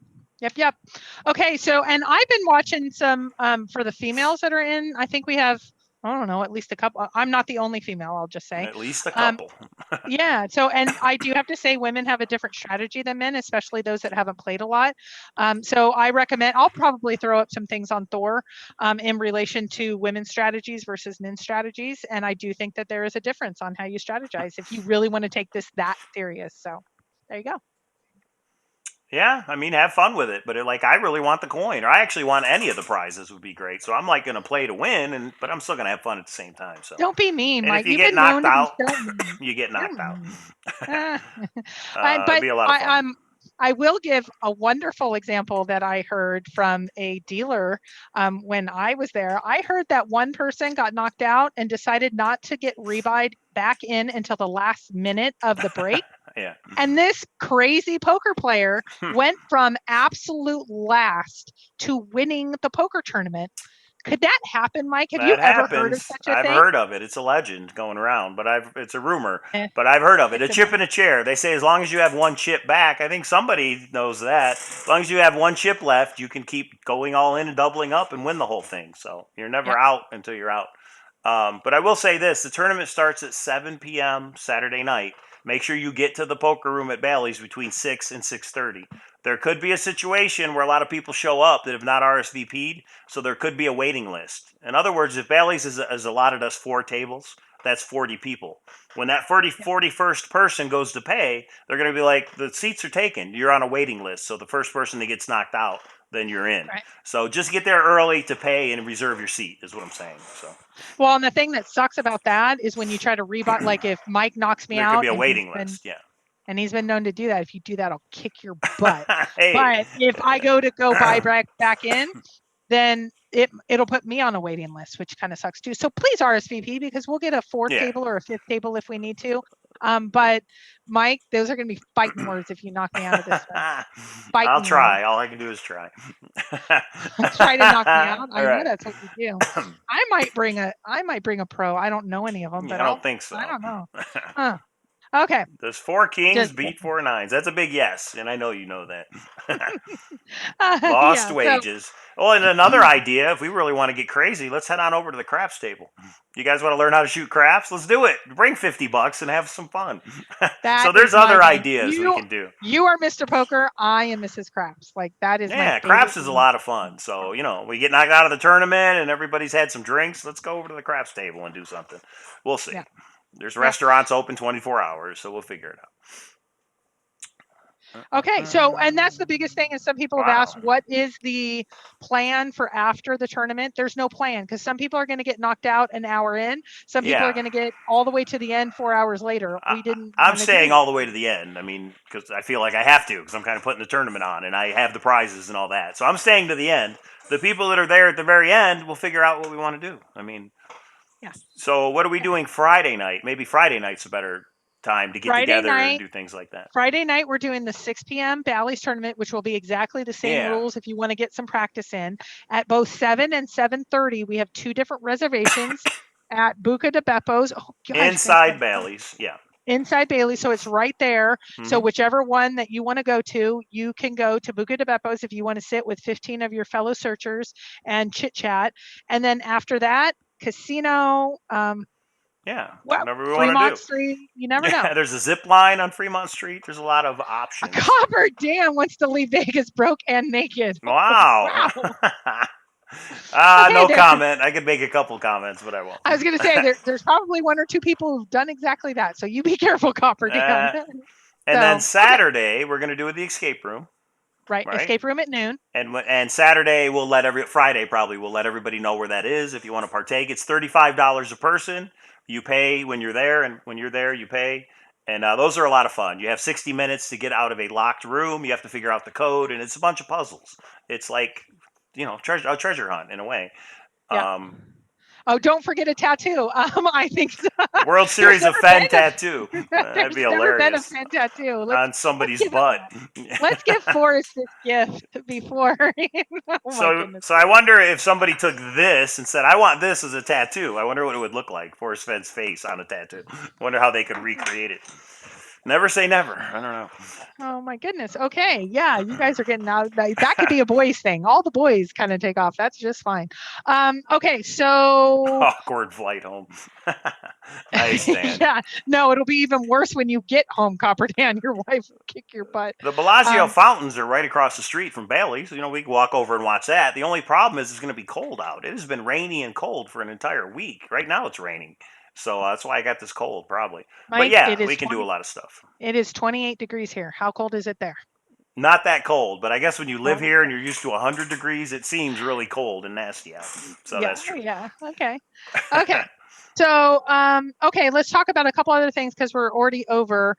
Yep. Okay, so and I've been watching some for the females that are in. I think we have, I don't know, at least a couple. I'm not the only female, I'll just say. At least a couple. Yeah. So, and I do have to say, women have a different strategy than men, especially those that haven't played a lot. So I recommend. I'll probably throw up some things on Thor in relation to women's strategies versus men's strategies, and I do think that there is a difference on how you strategize if you really want to take this that serious. So, there you go. Yeah, I mean, have fun with it, but like, I really want the coin, or I actually want any of the prizes would be great. So I'm like going to play to win, but I'm still going to have fun at the same time. So, Don't be mean, and if Mike. you You've get been knocked known to be out, so mean. you get You're knocked out. mean. Ah. It'd But be a lot of fun. I will give a wonderful example that I heard from a dealer when I was there. I heard that one person got knocked out and decided not to get rebuyed back in until the last minute of the break. Yeah. And this crazy poker player went from absolute last to winning the poker tournament. Could that happen, Mike? Have you That ever heard of happens. such a I've thing? heard of it. It's a legend going around, but it's a rumor. Eh, But I've heard of it. A it's a chip and a chair. They say as long as you have one chip back, I think somebody knows that. As long as you have one chip left, you can keep going all in and doubling up and win the whole thing. So you're never yeah, out until you're out. But I will say this: the tournament starts at 7 p.m. Saturday night. Make sure you get to the poker room at Bally's between 6 and 6:30. There could be a situation where a lot of people show up that have not RSVP'd, so there could be a waiting list. In other words, if Bally's has allotted us 4 tables, that's 40 people. When that yeah. 41st person goes to pay, they're going to be like, the seats are taken. You're on a waiting list. So the first person that gets knocked out, then you're in. Right. So just get there early to pay and reserve your seat, is what I'm saying. So Well, and the thing that sucks about that is when you try to rebuy, like if Mike knocks me there could out be a waiting list. Yeah. and he's been known to do that. If you do that, I'll kick your butt. Hey. But if I go buy back in, then it'll put me on a waiting list, which kind of sucks too. So please RSVP because we'll get a fourth Yeah. table or a fifth table if we need to. But Mike, those are going to be fighting words if you knock me out of this one. Fighting I'll try. words. All I can do is try. Try to knock me out. All I know right. that's what you do. I might bring a pro. I don't know any of them, I but don't think so. I don't know. Huh. Okay. Does 4 kings Just beat 4 9s? That's a big yes, and I know you know that. Lost yeah. So wages. Oh, and another idea, if we really want to get crazy, let's head on over to the craps table. You guys want to learn how to shoot craps? Let's do it. Bring $50 and have some fun. So that there's is my other game. ideas we can do. You are Mr. Poker. I am Mrs. Craps. Like that is my Yeah, favorite craps is a game. lot of fun. So, we get knocked out of the tournament and everybody's had some drinks. Let's go over to the craps table and do something. We'll see. Yeah. There's Yep. restaurants open 24 hours, so we'll figure it out. Okay, so and that's the biggest thing is some people have asked what is the plan for after the tournament? There's no plan because some people are going to get knocked out an hour in. Some people are Yeah. going to get all the way to the end 4 hours later. We didn't I'm want to do staying that. all the way to the end. I mean, because I feel like I have to, because I'm kind of putting the tournament on and I have the prizes and all that. So I'm staying to the end. The people that are there at the very end will figure out what we want to do. I mean, Yeah. so what are we doing Friday night? Maybe Friday night's a better time to get together and do things like that. Friday night, we're doing the 6 p.m. Bally's tournament, which will be exactly the same rules if you want to get some practice in. At both 7 and 7:30, we have 2 different reservations at Buca de Beppo's. Oh, gosh, inside Bally's, yeah. Inside Bailey, so it's right there. So whichever one that you want to go to, you can go to Buca de Beppo's if you want to sit with 15 of your fellow searchers and chit chat. And then after that, casino. Yeah, well, whatever we want to Fremont do. Street, you never know. There's a zip line on Fremont Street. There's a lot of options. A copper Dan wants to leave Vegas broke and naked. Wow. Okay, no comment. I could make a couple comments, but I won't. I was going to say there's probably 1 or 2 people who've done exactly that. So you be careful, Copper Dan. And then Saturday, we're going to do the escape room. Right, escape room at noon. And Saturday, Friday probably, we'll let everybody know where that is if you want to partake. It's $35 a person. You pay when you're there, and when you're there, you pay. And those are a lot of fun. You have 60 minutes to get out of a locked room. You have to figure out the code, and it's a bunch of puzzles. It's like, a treasure hunt in a way. Yeah. Oh, don't forget a tattoo. I think so. World Series of Fenn tattoo. That'd be hilarious. Never been a Fenn tattoo. On somebody's butt. Let's give Forrest this gift before. So I wonder if somebody took this and said, I want this as a tattoo. I wonder what it would look like, Forrest Fenn's face on a tattoo. I wonder how they could recreate it. Never say never. I don't know. Oh my goodness. Okay. Yeah, you guys are getting out. That could be a boys thing. All the boys kind of take off. That's just fine. Okay, so awkward flight home. I stand. Yeah. No, it'll be even worse when you get home, Copper Dan. Your wife will kick your butt. The Bellagio fountains are right across the street from Bailey's. We can walk over and watch that. The only problem is it's going to be cold out. It has been rainy and cold for an entire week. Right now it's raining. So that's why I got this cold, probably. Mike, but yeah, we can do a lot of stuff. It is 28 degrees here. How cold is it there? Not that cold, but I guess when you live Oh, here and you're used to 100 degrees, it seems really cold and nasty out. So yeah, that's true. yeah. Okay. Okay. So, okay, let's talk about a couple other things because we're already over.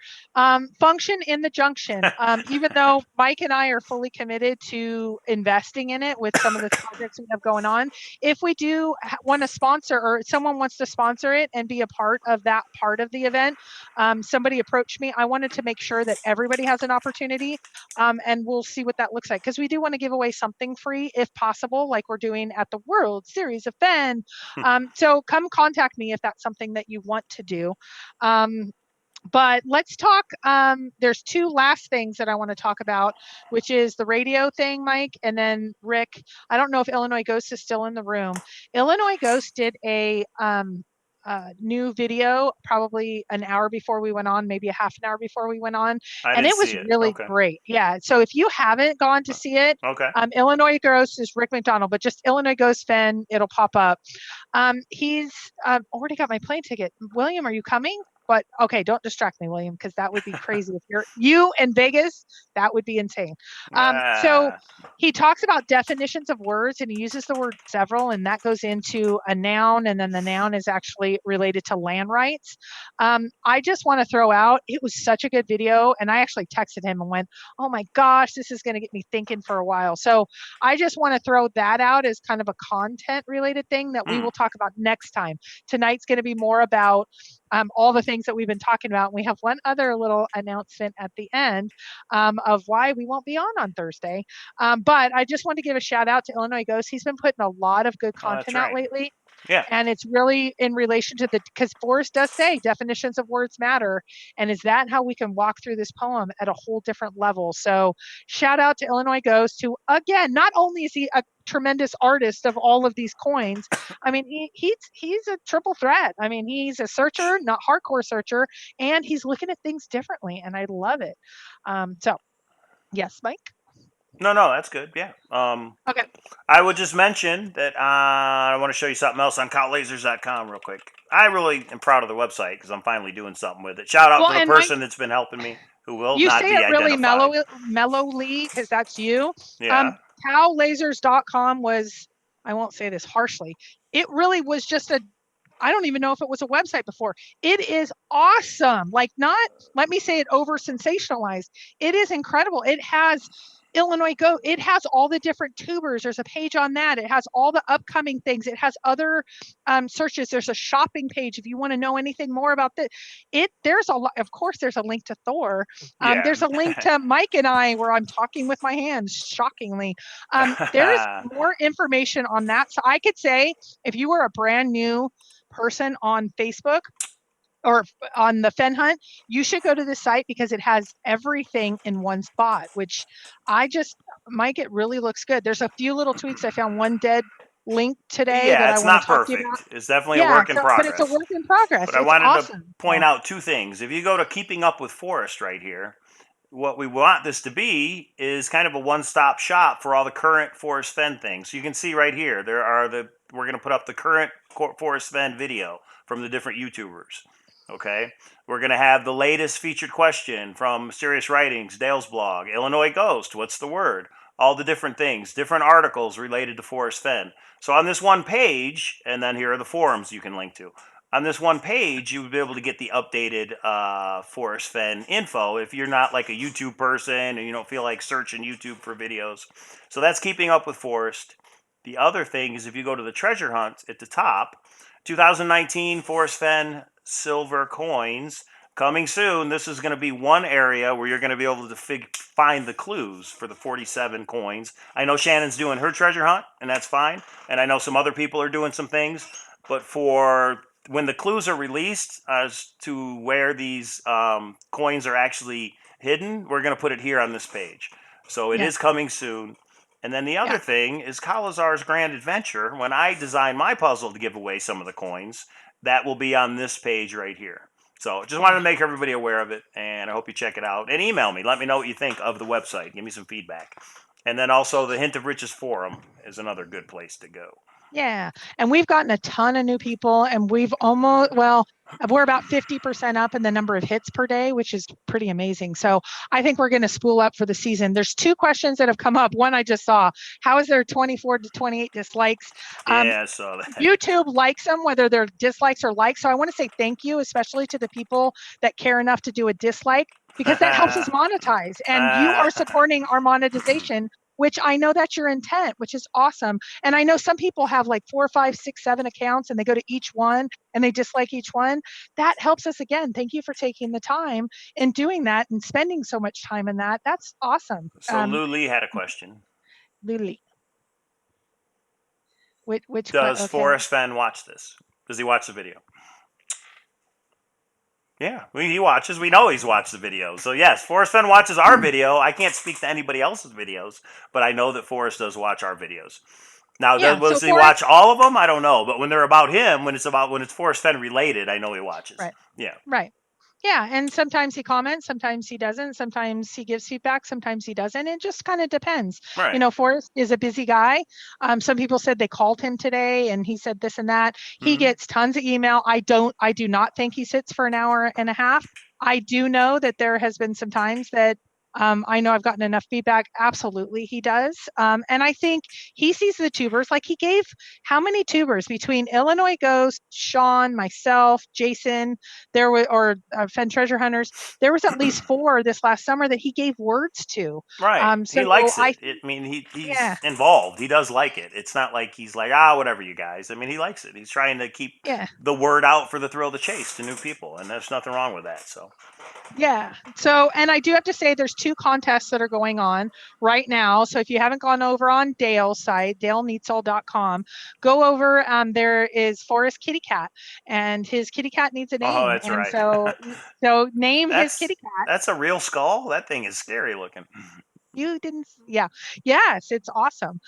Function in the junction. Even though Mike and I are fully committed to investing in it with some of the projects we have going on, if we do want to sponsor or someone wants to sponsor it and be a part of that part of the event, somebody approached me. I wanted to make sure that everybody has an opportunity, and we'll see what that looks like because we do want to give away something free if possible, like we're doing at the World Series of Fenn. So come contact me if that's something that you want to do. Um, but let's talk. There's two last things that I want to talk about, which is the radio thing, Mike, and then Rick. I don't know if Illinois Ghost is still in the room. Illinois Ghost did a new video probably an hour before we went on, maybe a half an hour before we went on, I and didn't it was see it. really Okay. great. Yeah. So if you haven't gone to see it, Okay. Illinois Ghost is Rick McDonald, but just Illinois Ghost Fenn, it'll pop up. He's already got my plane ticket. William, are you coming? But okay, don't distract me, William, because that would be crazy. If you in Vegas, that would be insane. So Ah, he talks about definitions of words and he uses the word several, and that goes into a noun, and then the noun is actually related to land rights. I just want to throw out, it was such a good video, and I actually texted him and went, "Oh my gosh, this is going to get me thinking for a while." So I just want to throw that out as kind of a content related thing that we will talk about next time. Tonight's going to be more about all the things that we've been talking about. We have one other little announcement at the end of why we won't be on Thursday. But I just want to give a shout out to Illinois Ghost. He's been putting a lot of good oh, that's content out right. lately. Yeah. And it's really in relation to the, because Forrest does say definitions of words matter. And is that how we can walk through this poem at a whole different level? So shout out to Illinois Ghost, who, again, not only is he a tremendous artist of all of these coins, I mean, he's a triple threat. I mean, he's a searcher, not hardcore searcher, and he's looking at things differently. And I love it. So, yes, Mike? No, that's good. Yeah. Okay. I would just mention that I want to show you something else on Cowlazars.com real quick. I really am proud of the website because I'm finally doing something with it. Shout out Well, to the and Mike, person that's been helping me, who will you not say be it really identified. mellowly because that's you. Yeah. Um, Cowlasers.com was, I won't say this harshly, it really was just a, I don't even know if it was a website before. It is awesome. Like, not, let me say it over sensationalized. It is incredible. It has Illinois Go. It has all the different tubers. There's a page on that. It has all the upcoming things. It has other searches. There's a shopping page if you want to know anything more about this. There's a lot. Of course, there's a link to Thor. Yeah. There's a link to Mike and I where I'm talking with my hands. Shockingly, there's more information on that. So I could say if you were a brand new person on Facebook or on the Fenn Hunt, you should go to this site because it has everything in one spot, which I just, Mike, it really looks good. There's a few little tweaks. I found one dead link today Yeah, that I it's want to not talk to you about. perfect. It's definitely a Yeah, work in so, but it's a progress. work in progress. But I It's wanted to awesome. point out two things. If you go to Keeping Up with Forest right here, what we want this to be is kind of a one-stop shop for all the current Forest Fenn things. So you can see right here, we're going to put up the current Forest Fenn video from the different YouTubers. Okay, we're going to have the latest featured question from Mysterious Writings, Dale's blog, Illinois Ghost, what's the word? All the different things, different articles related to Forest Fenn. So on this one page, and then here are the forums you can link to. On this one page, you would be able to get the updated Forest Fenn info if you're not like a YouTube person and you don't feel like searching YouTube for videos. So that's Keeping Up with Forest. The other thing is if you go to the treasure hunt at the top, 2019 Forest Fenn silver coins coming soon. This is going to be one area where you're going to be able to find the clues for the 47 coins. I know Shannon's doing her treasure hunt, and that's fine. And I know some other people are doing some things. But for when the clues are released as to where these coins are actually hidden, we're going to put it here on this page. So it Yeah, is coming soon. And then the other yeah, thing is Cowlazars Grand Adventure. When I design my puzzle to give away some of the coins, that will be on this page right here. So just wanted yeah. to make everybody aware of it, and I hope you check it out. And email me. Let me know what you think of the website. Give me some feedback. And then also the Hint of Riches forum is another good place to go. Yeah. And we've gotten a ton of new people and we've almost, well, We're about 50% up in the number of hits per day, which is pretty amazing. So I think we're going to spool up for the season. There's two questions that have come up. One I just saw: how is there 24 to 28 dislikes? Yeah, I saw that. YouTube likes them, whether they're dislikes or likes. So I want to say thank you, especially to the people that care enough to do a dislike, because that helps us monetize. And you are supporting our monetization, which I know that's your intent, which is awesome. And I know some people have like 4, 5, 6, 7 accounts and they go to each one and they dislike each one. That helps us again. Thank you for taking the time and doing that and spending so much time in that. That's awesome. So Lou Lee had a question. Lily. Does Okay. Forrest Fenn watch this? Does he watch the video? Yeah, he watches. We know he's watched the video. So yes, Forrest Fenn watches our video. I can't speak to anybody else's videos, but I know that Forrest does watch our videos. Now, Yeah, does so he watch all of them? I don't know. But when they're about him, when it's Forrest Fenn related, I know he watches. Right. Yeah. Right. Yeah, and sometimes he comments, sometimes he doesn't, sometimes he gives feedback, sometimes he doesn't. It just kind of depends. Right. You know, Forrest is a busy guy. Some people said they called him today and he said this and that. He gets tons of email. I do not think he sits for an hour and a half. I do know that there has been some times that I know I've gotten enough feedback. Absolutely, he does. And I think he sees the tubers. Like, he gave how many tubers between Illinois Ghost, Sean, myself, Jason, there were, or Fenn Treasure Hunters. There was at least 4 this last summer that he gave words to. Right. So he likes it. I mean, he's involved. He does like it. It's not like he's like, whatever, you guys. I mean, he likes it. He's trying to keep the word out for the thrill of the chase to new people, and there's nothing wrong with that. So. Yeah. So, and I do have to say there's 2 contests that are going on right now. So if you haven't gone over on Dale's site, daleneatsall.com, go over. There is Forrest Kitty Cat, and his kitty cat needs a name. Oh, that's and right. So name his kitty cat. That's a real skull. That thing is scary looking. You didn't, yeah. Yes, it's awesome.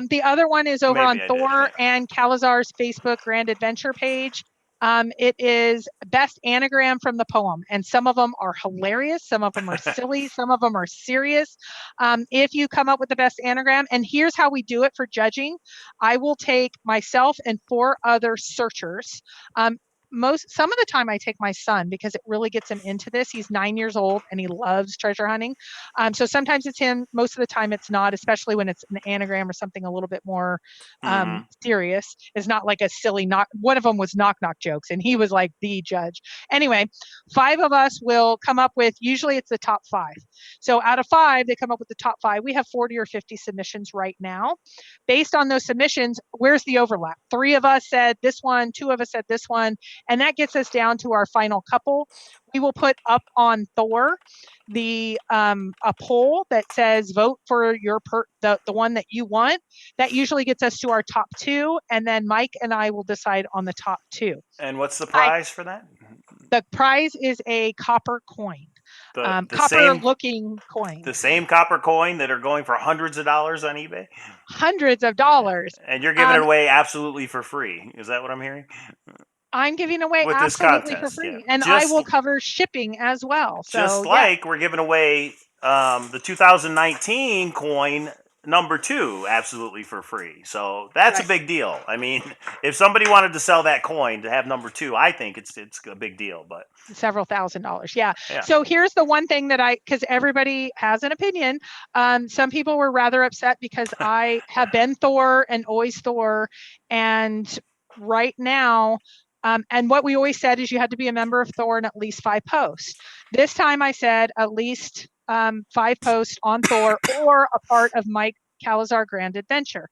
The other one is over on Thor and Cowlazars Facebook Grand Adventure page. It is best anagram from the poem, and some of them are hilarious, some of them are silly, some of them are serious. If you come up with the best anagram, and here's how we do it for judging: I will take myself and 4 other searchers. Some of the time I take my son, because it really gets him into this. He's 9 years old and he loves treasure hunting. So sometimes it's him. Most of the time it's not, especially when it's an anagram or something a little bit more serious. It's not like a silly one of them was knock knock jokes and he was like the judge. Anyway, 5 of us will come up with, usually it's the top 5. So out of 5, they come up with the top 5. We have 40 or 50 submissions right now. Based on those submissions, where's the overlap? 3 of us said this one, 2 of us said this one. And that gets us down to our final couple. We will put up on Thor a poll that says vote for the one that you want. That usually gets us to our top 2, and then Mike and I will decide on the top 2. And what's the prize for that? The prize is a copper coin. The copper-looking coin. The same copper coin that are going for hundreds of dollars on eBay? Hundreds of dollars. And you're giving it away absolutely for free. Is that what I'm hearing? I'm giving away with absolutely for free. Yeah. And I will cover shipping as well. So, just like we're giving away the 2019 coin number 2 absolutely for free. So that's a big deal. I mean, if somebody wanted to sell that coin to have number 2, I think it's a big deal. But several $1,000s. Yeah. So here's the one thing that because everybody has an opinion. Some people were rather upset because I have been Thor and always Thor. And right now, and what we always said is you had to be a member of Thor and at least 5 posts. This time I said at least 5 posts on Thor or a part of Mike Cowlazars Grand Adventure.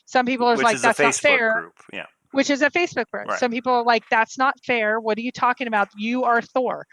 Some people are like, that's not fair. Group. Yeah. Which is a Facebook group. Right. Some people are like, that's not fair. What are you talking about? You are Thor.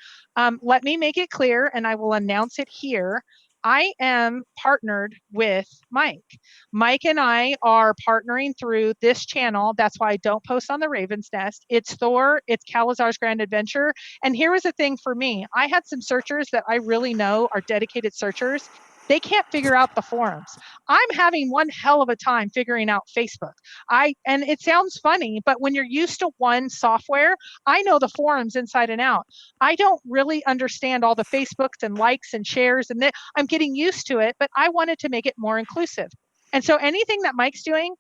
Let me make it clear, and I will announce it here. I am partnered with Mike. Mike and I are partnering through this channel. That's why I don't post on the Raven's Nest. It's Thor, it's Cowlazars Grand Adventure. And here was the thing for me. I had some searchers that I really know are dedicated searchers. They can't figure out the forums. I'm having one hell of a time figuring out Facebook. And it sounds funny, but when you're used to one software, I know the forums inside and out. I don't really understand all the Facebooks and likes and shares, and I'm getting used to it, but I wanted to make it more inclusive. And so anything that Mike's doing,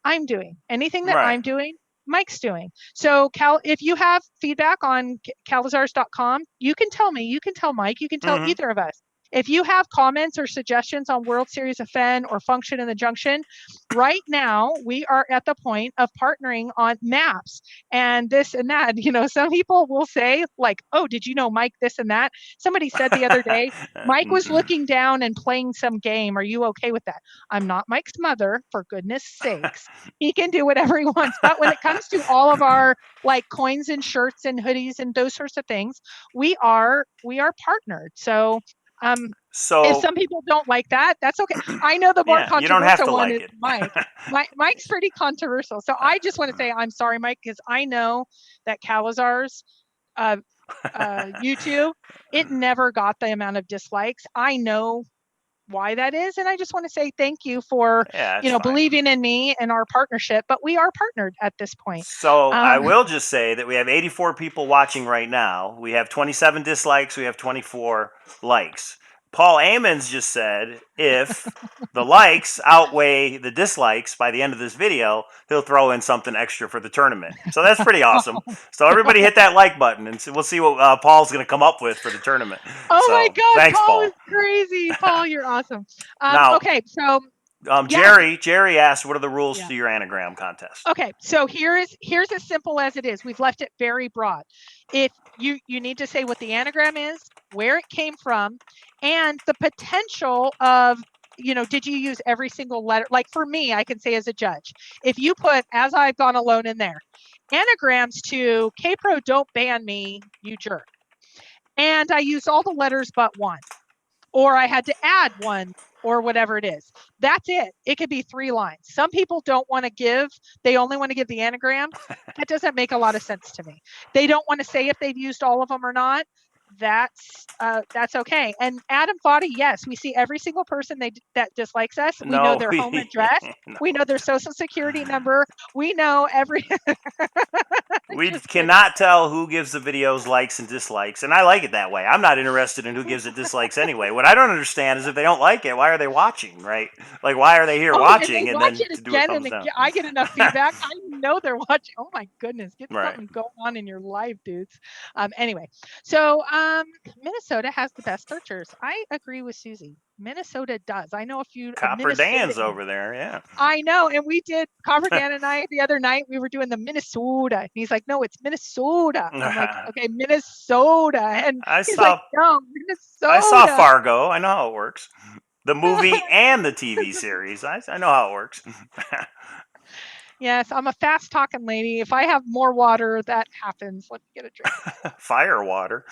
I'm doing. Anything that I'm doing, Mike's doing. So Cal, if you have feedback on cowlazars.com, you can tell me, you can tell Mike, you can tell Mhm. either of us. If you have comments or suggestions on World Series of Fenn or Function in the Junction, right now we are at the point of partnering on maps and this and that. You know, some people will say like, oh, did you know Mike this and that? Somebody said the other day, Mike was looking down and playing some game. Are you okay with that? I'm not Mike's mother, for goodness sakes. He can do whatever he wants. But when it comes to all of our like coins and shirts and hoodies and those sorts of things, we are partnered. So if So some people don't like that, that's okay. I know the more yeah, you don't have controversial to one like is it. Mike. Mike's pretty controversial. So I just want to say I'm sorry, Mike, because I know that Cowlazars uh, YouTube, it never got the amount of dislikes. I know why that is, and I just want to say thank you for Yeah, it's fine. believing in me and our partnership. But we are partnered at this point. So I Um, will just say that we have 84 people watching right now. We have 27 dislikes. We have 24 likes. Paul Amons just said if the likes outweigh the dislikes by the end of this video, he'll throw in something extra for the tournament. So that's pretty awesome. So everybody hit that like button, and we'll see what Paul's going to come up with for the tournament. oh my So God, thanks, Paul is Paul. crazy. Paul, you're awesome. Now, Okay, so yes, Jerry asked, "What are the rules yeah. to your anagram contest?" Okay, so here's as simple as it is. We've left it very broad. If you need to say what the anagram is, where it came from, and the potential of, did you use every single letter? Like for me, I can say as a judge, if you put "as I've gone alone" in there, anagrams to "K-Pro, don't ban me, you jerk," and I used all the letters but one, or I had to add one or whatever it is. That's it. It could be 3 lines. Some people don't want to give, they only want to give the anagram. That doesn't make a lot of sense to me. They don't want to say if they've used all of them or not. That's okay. And Adam Foddy, yes, we see every single person that dislikes us. We know No, their home address. no. We know their social security number. We know every. We Just kidding. cannot tell who gives the videos likes and dislikes, and I like it that way. I'm not interested in who gives it dislikes anyway. What I don't understand is if they don't like it, why are they watching, right? Like, why are they here Oh, and they watching and watch then it to do a again and thumbs down? again. I get enough feedback. I know they're watching. Oh my goodness, get Right. something going on in your life, dudes. Anyway, so Minnesota has the best searchers. I agree with Susie. Minnesota does. I know a few Copper Minnesota. Dan's over there, yeah. I know, and we did. Copper Dan and I the other night we were doing the Minnesota. And he's like, "No, it's Minnesota." I'm like, "Okay, Minnesota," and I he's like, saw "No, I saw Minnesota." Fargo. I know how it works. The movie and the TV series. I know how it works. Yes, I'm a fast talking lady. If I have more water, that happens. Let me get a drink. Fire water.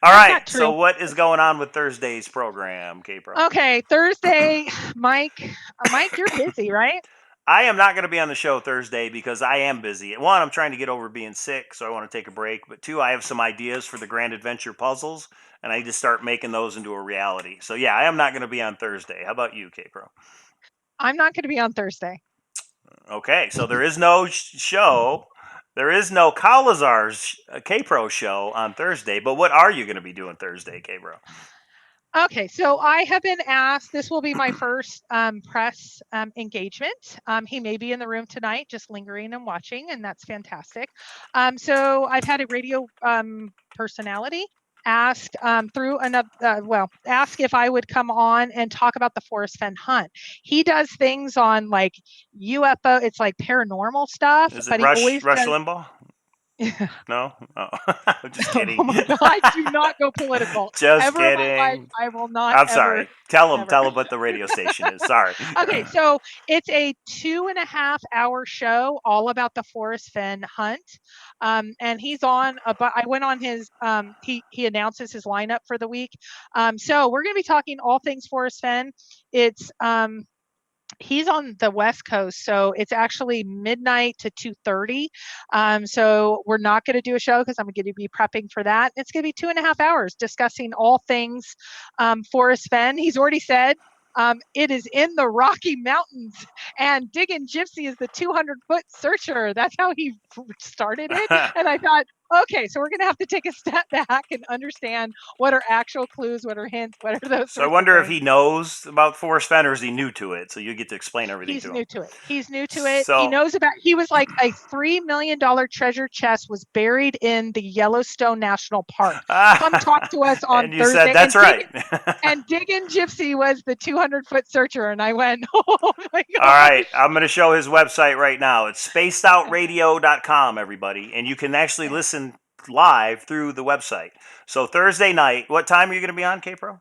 All That's right. not So true. what is going on with Thursday's program, K-Pro? Okay, Thursday, Mike. Mike, you're busy, right? I am not going to be on the show Thursday because I am busy. One, I'm trying to get over being sick, so I want to take a break. But two, I have some ideas for the Grand Adventure puzzles, and I need to start making those into a reality. So yeah, I am not going to be on Thursday. How about you, K-Pro? I'm not going to be on Thursday. Okay, so there is no show. There is no Cowlazars K-Pro show on Thursday. But what are you going to be doing Thursday, K-Pro? Okay, so I have been asked, this will be my first press engagement. He may be in the room tonight, just lingering and watching, and that's fantastic. So I've had a radio personality ask ask if I would come on and talk about the Forrest Fenn hunt. He does things on like UFO, it's like paranormal stuff, Is it but he always Rush does. Limbaugh? No, oh. I'm just Oh kidding. my God, do not go political. Just Ever in my life, kidding. I will not I'm ever, sorry. Tell him. never. Tell him what the radio station is. Sorry. Okay, so it's a 2.5 hour show all about the Forrest Fenn hunt. And he's on, but I went on his, he announces his lineup for the week. So we're going to be talking all things Forrest Fenn. It's, he's on the West Coast, so it's actually midnight to 2:30. So we're not going to do a show because I'm going to be prepping for that. It's going to be 2.5 hours discussing all things Forrest Fenn. He's already said it is in the Rocky Mountains, and Diggin' Gypsy is the 200-foot searcher. That's how he started it. And I thought, okay, so we're going to have to take a step back and understand what are actual clues, what are hints, what are those So I sorts of wonder if things. he knows about Forrest Fenn or is he new to it? So you get to explain everything He's to him. new to it. He's new to it. He So knows about, he was like a $3 million treasure chest was buried in the Yellowstone National Park. Come talk to us on and you said Thursday. that's right. And Diggin' Gypsy was the 200-foot searcher. And I went, oh my All right, gosh. I'm going to show his website right now. It's spacedoutradio.com, everybody, and you can actually Okay. listen live through the website. So Thursday night, what time are you going to be on, K-Pro?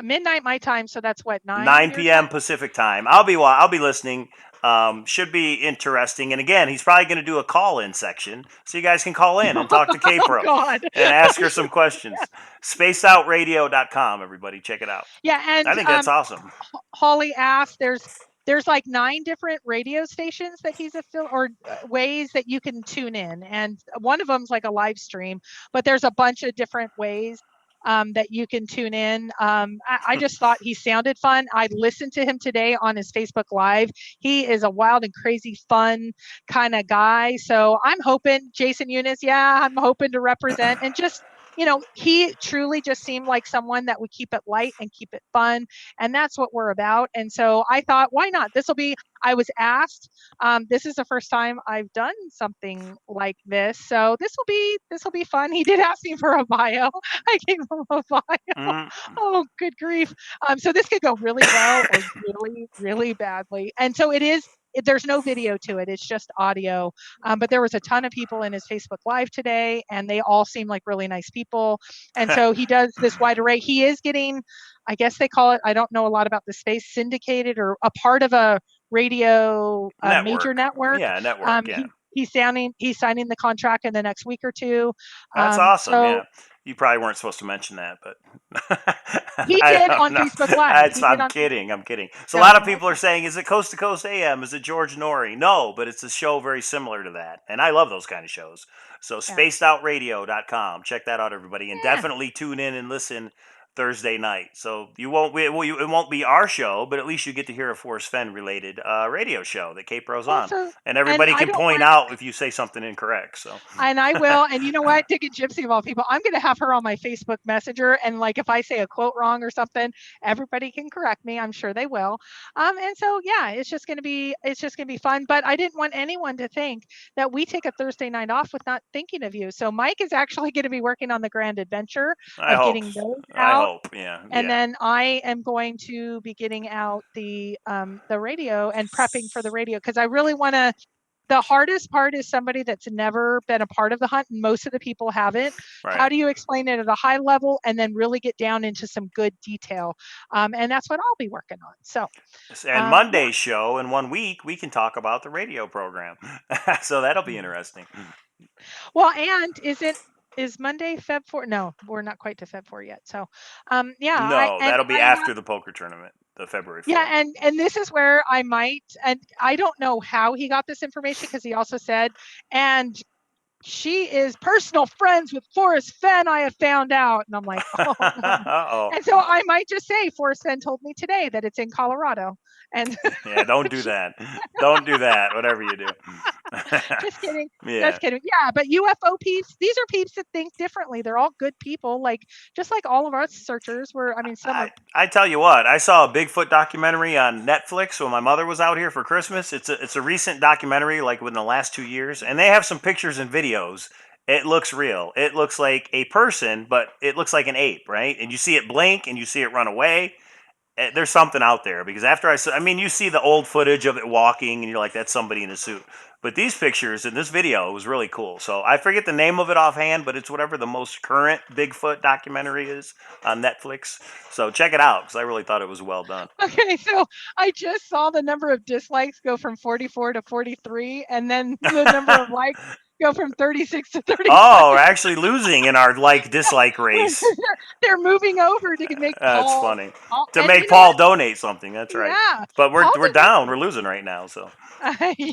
Midnight my time, so that's what, 9 9 your time? p.m. Pacific time. I'll be listening. Should be interesting. And again, he's probably going to do a call-in section, so you guys can call in and talk to Oh K-Pro God. and ask her some questions. Spacedoutradio.com, everybody, check it out. Yeah, I and think that's awesome. Holly asked, there's like 9 different radio stations that he's or ways that you can tune in, and one of them's like a live stream, but there's a bunch of different ways that you can tune in. I just thought he sounded fun. I listened to him today on his Facebook Live. He is a wild and crazy fun kind of guy. So I'm hoping Jason Eunice, yeah, I'm hoping to represent and just, he truly just seemed like someone that would keep it light and keep it fun. And that's what we're about. And so I thought, why not? I was asked, this is the first time I've done something like this. So this will be fun. He did ask me for a bio. I gave him a bio. Mm. Oh, good grief. So this could go really well or really, really badly. And so there's no video to it. It's just audio. But there was a ton of people in his Facebook Live today, and they all seem like really nice people. And so he does this wide array. He is getting, I guess they call it, I don't know a lot about the space, syndicated or a part of a radio major network. Yeah, network. Yeah. He's signing the contract in the next week or two. That's awesome. So Yeah. You probably weren't supposed to mention that, but he I did don't on know. Facebook Live. He did I'm on kidding. I'm kidding. So a no, lot of people are okay. saying, is it Coast to Coast AM? Is it George Norrie? No, but it's a show very similar to that. And I love those kind of shows. So Yeah. spacedoutradio.com. Check that out, everybody. And Yeah. definitely tune in and listen Thursday night. So it won't be our show, but at least you get to hear a Forrest Fenn related radio show that K-Pro's on. Also, And and everybody I can don't point want, out if you say something incorrect. So and I will, and you know what, Dick and Gypsy of all people, I'm going to have her on my Facebook Messenger, and like if I say a quote wrong or something, everybody can correct me. I'm sure they will. And so yeah, it's just gonna be fun. But I didn't want anyone to think that we take a Thursday night off with not thinking of you. So Mike is actually going to be working on the grand adventure I of hope. getting those I out. hope. Yeah. And Yeah. then I am going to be getting out the radio and prepping for the radio because I really want to. The hardest part is somebody that's never been a part of the hunt, and most of the people haven't. Right. How do you explain it at a high level and then really get down into some good detail? And that's what I'll be working on. So, And yeah. Monday's show in 1 week, we can talk about the radio program. So that'll be interesting. Well, and is Monday Feb 4? No, we're not quite to Feb 4 yet. So, yeah, No, that'll be I have. after the poker tournament, the February Yeah, 4th. and this is where I might, and I don't know how he got this information because he also said, and she is personal friends with Forrest Fenn, I have found out. And I'm like, oh no. Uh-oh. And so I might just say Forrest Fenn told me today that it's in Colorado. And Yeah, don't do that. Don't do that, whatever you do. just kidding. Yeah. Just kidding. Yeah, but UFO peeps, these are peeps that think differently. They're all good people, like just like all of us searchers were. I mean, some are. I tell you what, I saw a Bigfoot documentary on Netflix when my mother was out here for Christmas. It's a recent documentary, like within the last 2 years, and they have some pictures and videos. It looks real. It looks like a person, but it looks like an ape, right? And you see it blink and you see it run away. There's something out there because after I mean, you see the old footage of it walking and you're like, that's somebody in a suit. But these pictures in this video was really cool. So I forget the name of it offhand, but it's whatever the most current Bigfoot documentary is on Netflix. So check it out because I really thought it was well done. Okay, so I just saw the number of dislikes go from 44 to 43, and then the number of likes go from 36 to 35. Oh, we're actually losing in our like dislike race. They're moving over to make That's Paul. funny. Paul To and make you know Paul what? donate something. That's right. Yeah, But we're Paul we're deserves down. We're it. losing right now. So.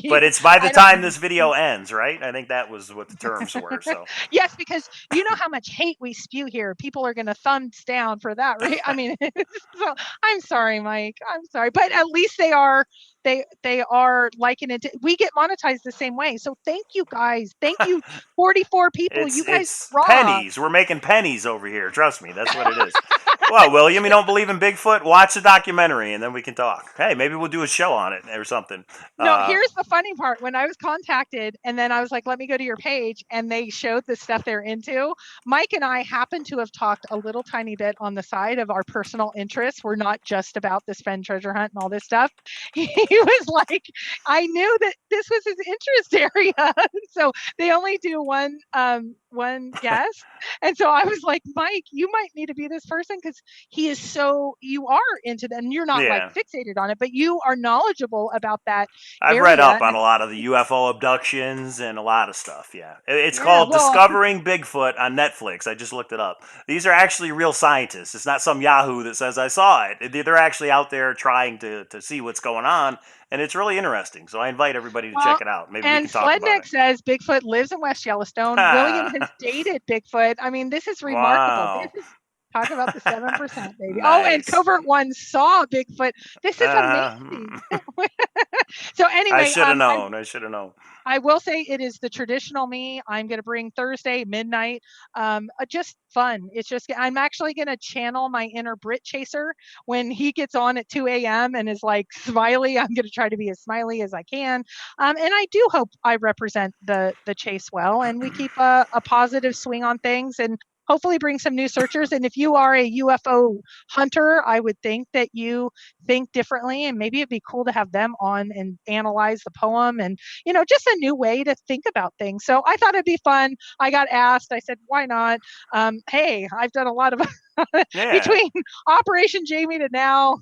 But it's by the I don't time know. this video ends, right? I think that was what the terms were. So. Yes, because you know how much hate we spew here. People are going to thumbs down for that, right? I mean, so I'm sorry, Mike. I'm sorry, but at least they are. they are liking it. We get monetized the same way. So thank you guys. Thank you, 44 people. You guys It's rock. pennies. We're making pennies over here. Trust me, that's what it is. Well, William, you don't believe in Bigfoot? Watch the documentary, and then we can talk. Hey, maybe we'll do a show on it or something. No, here's the funny part. When I was contacted and then I was like, let me go to your page, and they showed the stuff they're into, Mike and I happen to have talked a little tiny bit on the side of our personal interests. We're not just about this Fenn treasure hunt and all this stuff. He was like, I knew that this was his interest area. So they only do one guest. And so I was like, Mike, you might need to be this person, because he is so, you are into them. You're not like Yeah, fixated on it, but you are knowledgeable about that I've read area. up on a lot of the UFO abductions and a lot of stuff. Yeah, it's Yeah, called well, Discovering Bigfoot on Netflix. I just looked it up. These are actually real scientists. It's not some Yahoo that says I saw it. They're actually out there trying to see what's going on, and it's really interesting. So I invite everybody to well, check it out. Maybe we and can talk about Slednick it. says Bigfoot lives in West Yellowstone. William has dated Bigfoot. I mean, this is remarkable. This Wow, is talk about the 7%, baby. Oh, and nice. Covert One saw Bigfoot. This is Uh, amazing. So I anyway, should have known. I should have known. I will say it is the traditional me. I'm going to bring Thursday midnight. Just fun. It's just, I'm actually going to channel my inner Brit chaser when he gets on at 2 a.m. and is like smiley. I'm going to try to be as smiley as I can. And I do hope I represent the chase well, and we keep a positive swing on things, and hopefully bring some new searchers. And if you are a UFO hunter, I would think that you think differently, and maybe it'd be cool to have them on and analyze the poem, and just a new way to think about things. So I thought it'd be fun. I got asked, I said, why not? Hey, I've done a lot of Yeah. between Operation Jamie to now.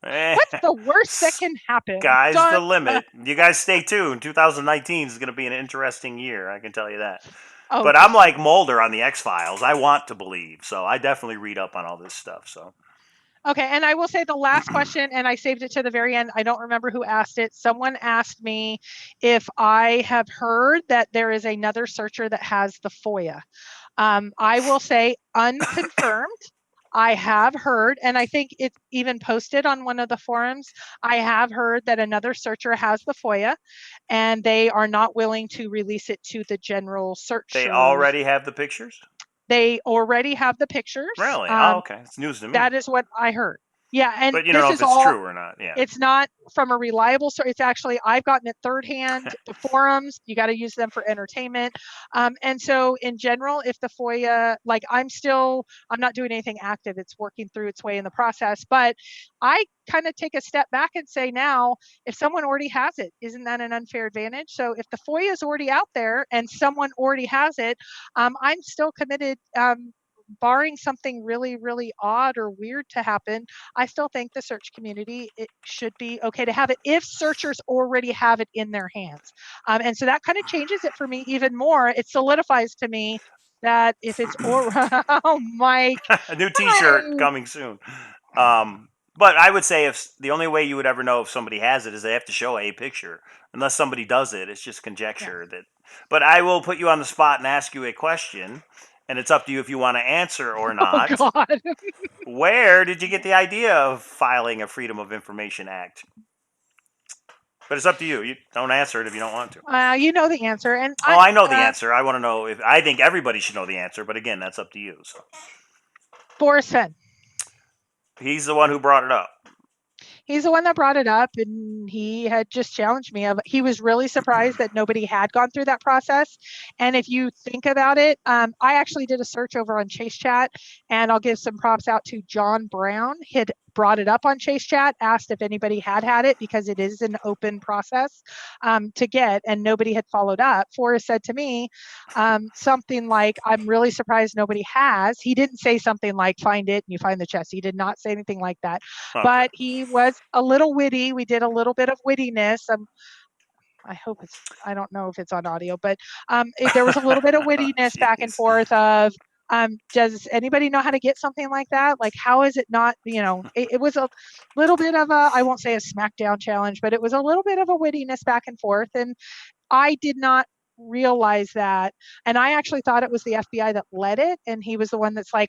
Eh, What's the worst that can happen? sky's the Done. limit. You guys stay tuned. 2019 is going to be an interesting year. I can tell you that. Oh, But I'm just like Mulder on the X Files. I want to believe, so I definitely read up on all this stuff. So okay. And I will say the last question, and I saved it to the very end. I don't remember who asked it. Someone asked me if I have heard that there is another searcher that has the FOIA. I will say unconfirmed. I have heard, and I think it's even posted on one of the forums. I have heard that another searcher has the FOIA, and they are not willing to release it to the general they searchers. already have the pictures. They already have the pictures. Really? Oh, okay. It's news to me. That is what I heard. Yeah, and But you don't this know if is it's all, true or not. Yeah. it's not from a reliable source. It's actually, I've gotten it third hand. The forums, you got to use them for entertainment. And so in general, if the FOIA, like I'm not doing anything active. It's working through its way in the process. But I kind of take a step back and say, now, if someone already has it, isn't that an unfair advantage? So if the FOIA is already out there and someone already has it, I'm still committed. Barring something really, really odd or weird to happen, I still think the search community, it should be okay to have it if searchers already have it in their hands. And so that kind of changes it for me even more. It solidifies to me that if it's oh, Mike, A new T-shirt hi. coming soon. But I would say if the only way you would ever know if somebody has it is they have to show a picture. Unless somebody does it, it's just Yeah. conjecture that. But I will put you on the spot and ask you a question, and it's up to you if you want to answer or Oh not. God. Where did you get the idea of filing a Freedom of Information Act? But it's up to you. You don't answer it if you don't want to. You know the answer, and Oh, I I know the answer. I want to know if I think everybody should know the answer, but again, that's up to you. So Boris Fenn. he's the one who brought it up. He's the one that brought it up, and he had just challenged me. He was really surprised that nobody had gone through that process. And if you think about it, I actually did a search over on Chase Chat, and I'll give some props out to John Brown. He had brought it up on Chase Chat, asked if anybody had it, because it is an open process to get, and nobody had followed up. Forrest said to me something like, I'm really surprised nobody has. He didn't say something like, find it and you find the chest. He did not say anything like that, Okay. but he was a little witty. We did a little bit of wittiness. I hope I don't know if it's on audio, but there was a little bit of wittiness back and Jeez. forth of, does anybody know how to get something like that? Like, how is it not, it was a little bit of I won't say a smackdown challenge, but it was a little bit of a wittiness back and forth. And I did not realize that. And I actually thought it was the FBI that led it. And he was the one that's like,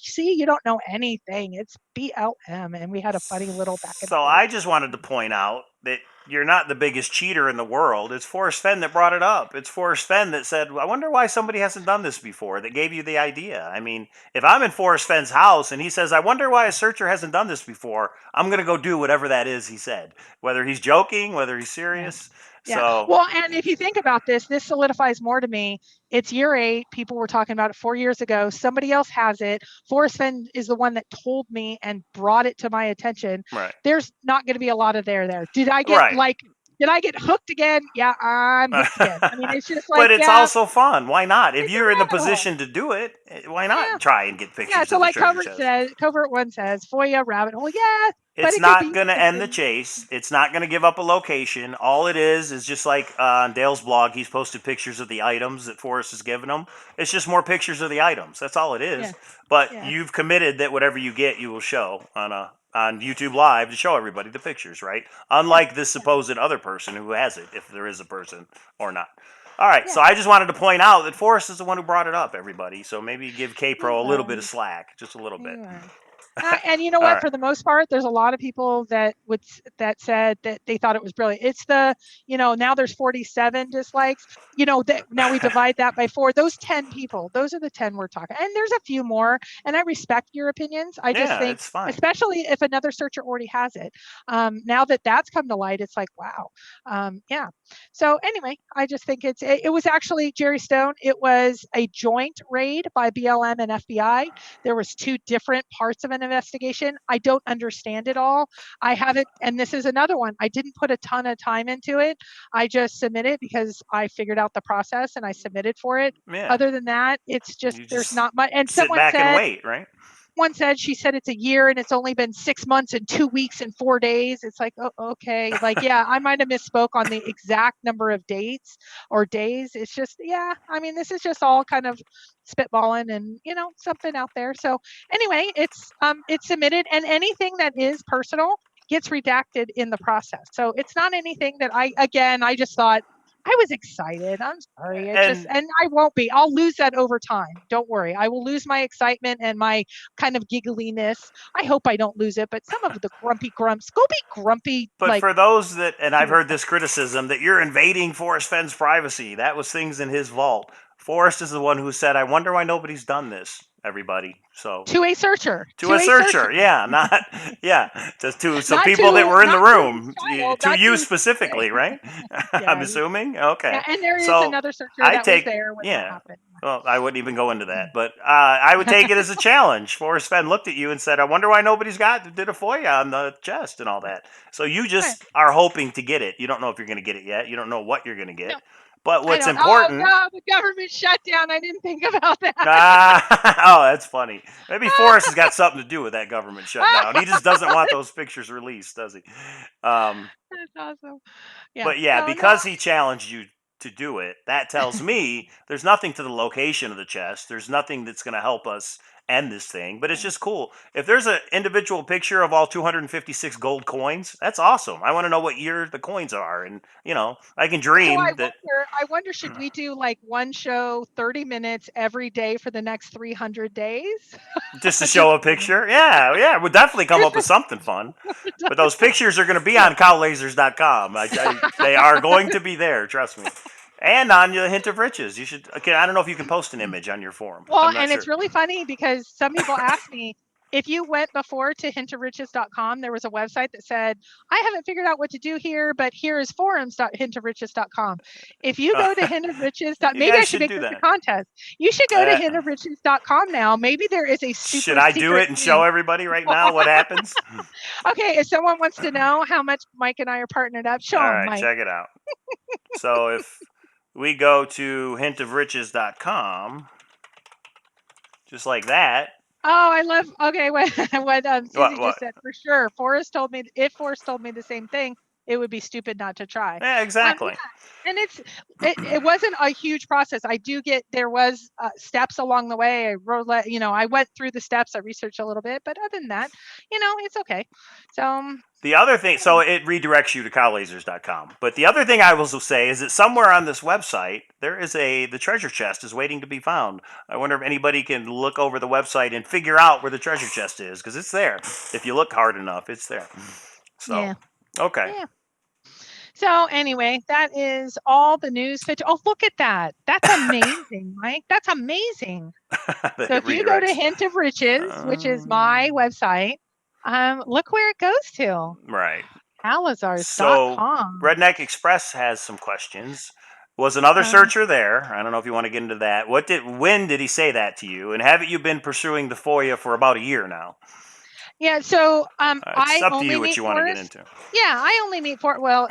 see, you don't know anything. It's BLM. And we had a funny little back and So forth. I just wanted to point out that you're not the biggest cheater in the world. It's Forrest Fenn that brought it up. It's Forrest Fenn that said, I wonder why somebody hasn't done this before, that gave you the idea. I mean, if I'm in Forrest Fenn's house and he says, I wonder why a searcher hasn't done this before, I'm going to go do whatever that is he said, whether he's joking, whether he's Yeah. serious. Yeah. So, Well, and if you think about this solidifies more to me. It's year 8. People were talking about it 4 years ago. Somebody else has it. Forrest Fenn is the one that told me and brought it to my attention. right. There's not going to be a lot of there. Did I get Right. hooked again? Yeah, I'm hooked again. I mean, it's just like, But it's yeah, also fun. Why not? If it's a you're in the rabbit hole. position to do it, why Yeah. not try and get Yeah. pictures So of the like treasure chest? Covert One says, FOIA rabbit hole. Yeah, but It's it could not be going to end the something. chase. It's not going to give up a location. All it is just like on Dale's blog, he's posted pictures of the items that Forrest has given him. It's just more pictures of the items. That's all it is. Yeah. But Yeah. you've committed that whatever you get, you will show on YouTube Live to show everybody the pictures, right? Yeah. Unlike this supposed other person who has it, if there is a person or not. All right, Yeah. so I just wanted to point out that Forrest is the one who brought it up, everybody. So maybe give K He Pro a little bit of was. slack, just a little He bit. was. And you know All what? right. For the most part, there's a lot of people that said that they thought it was brilliant. It's now there's 47 dislikes. Now we divide that by 4. Those 10 people, those are the 10 we're talking. And there's a few more, and I respect your opinions. I just Yeah, think, it's fine. especially if another searcher already has it, now that that's come to light, it's like, wow, yeah. So anyway, I just think it was actually Jerry Stone. It was a joint raid by BLM and FBI. There was 2 different parts of an investigation. I don't understand it all. I haven't, and this is another one. I didn't put a ton of time into it. I just submitted because I figured out the process and I submitted for it. Yeah. Other than that, it's just You there's just not much. And sit back and wait, right? she said it's a year and it's only been 6 months and 2 weeks and 4 days. It's like, oh, okay. Like, yeah, I might have misspoke on the exact number of dates or days. It's just, yeah, I mean, this is just all kind of spitballing and, something out there. So anyway, it's submitted, and anything that is personal gets redacted in the process. So it's not anything that I just thought, I was excited. I'm sorry. And And I won't be. I'll lose that over time. Don't worry. I will lose my excitement and my kind of giggliness. I hope I don't lose it, but some of the grumpy grumps, go be grumpy, but like, for those that, and I've to heard this criticism that you're invading Forrest Fenn's privacy. That was things in his vault. Forrest is the one who said, "I wonder why nobody's done this." Everybody, so a searcher, to a searcher, yeah, not yeah, just to some not people that were in the not to a room, child, to not you to, specifically, right? I'm yeah, assuming. Okay, yeah. And there is so another searcher I that was take, there when that yeah. happened. Well, I wouldn't even go into that, but I would take it as a challenge. Forrest Fenn looked at you and said, "I wonder why nobody's did a FOIA on the chest and all that." So you Right. just are hoping to get it. You don't know if you're going to get it yet. You don't know what you're going to No, get. But I what's don't. Oh important? no, the government shut down. I didn't think about that. Oh, that's funny. Maybe Forrest has got something to do with that government shutdown. He just doesn't want those pictures released, does he? Um, That's awesome. Yeah. but yeah, So no, because he challenged you to do it, that tells me there's nothing to the location of the chest. There's nothing that's going to help us end this thing. But it's just cool. If there's an individual picture of all 256 gold coins, that's awesome. I want to know what year the coins are, and I can so dream that. I wonder, should we do like one show, 30 minutes every day for the next 300 days? Just to Just show a picture? Yeah, we'll definitely come up with something fun. But those pictures are going to be on cowlazars.com. They are going to be there, trust me. And on the Hint of Riches. You should. Okay, I don't know if you can post an image on your forum. Well, I'm not and it's sure. really funny because some people ask me, if you went before to hintofriches.com, there was a website that said, I haven't figured out what to do here, but here is forums.hintofriches.com. If you go to hintofriches, You maybe I guys should should make do this a that. contest. You should go to hintofriches.com now. Maybe there is a super Should I do secret it and thing. show everybody right now what happens? Okay, if someone wants to know how much Mike and I are partnered up, show All them, right, Mike. check it out. So if we go to hintofriches.com, just like that. Oh, I love. Okay, what Susie What? just said for sure. Forrest told me, if Forrest told me the same thing, it would be stupid not to try. Yeah, exactly. Yeah. And it wasn't a huge process. There was steps along the way. I went through the steps. I researched a little bit, but other than that, it's okay. So the other thing, so it redirects you to cowlazars.com. But the other thing I will say is that somewhere on this website, there is the treasure chest is waiting to be found. I wonder if anybody can look over the website and figure out where the treasure chest is, because it's there. If you look hard enough, it's there. So, yeah. okay. Yeah. So anyway, that is all the news. Oh, look at that. That's amazing, Mike. That's amazing. The So if you go to redirects. Hint of Riches, which is my website, look where it goes to. Right. So Cowlazars.com. Redneck Express has some questions. Was another Um, searcher there? I don't know if you want to get into that. When did he say that to you? And haven't you been pursuing the FOIA for about a year now? Yeah, so It's I up to only you what meet you want to get Forrest. into. Yeah, I only meet for well,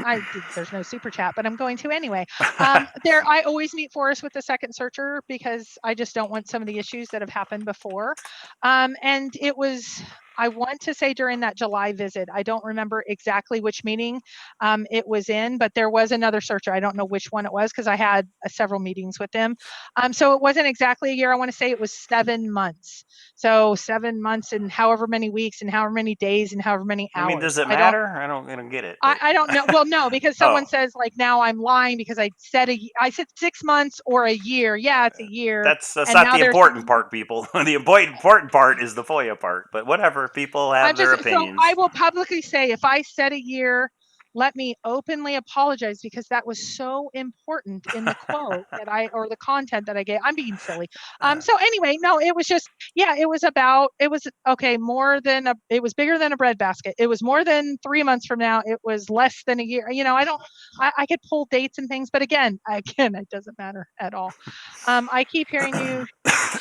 there's no super chat, but I'm going to anyway. I always meet Forrest with the second searcher because I just don't want some of the issues that have happened before. And it was, I want to say during that July visit, I don't remember exactly which meeting it was in, but there was another searcher. I don't know which one it was because I had several meetings with them. So it wasn't exactly a year. I want to say it was 7 months. So 7 months and however many weeks and however many days and however many I mean, hours. does it matter? I don't get it. But I don't know. Well, no, because oh, someone says like now I'm lying because I said 6 months or a year. Yeah, it's a year. that's And not now the they're important saying part, people. The important part is the FOIA part. But whatever, people I'm have their just so I opinions. will publicly say if I said a year, let me openly apologize because that was so important in the quote that I or the content that I gave. I'm being silly. So anyway, no, it was just yeah, it was okay, it was bigger than a breadbasket. It was more than 3 months from now. It was less than a year. I could pull dates and things, but again, it doesn't matter at all. I keep hearing you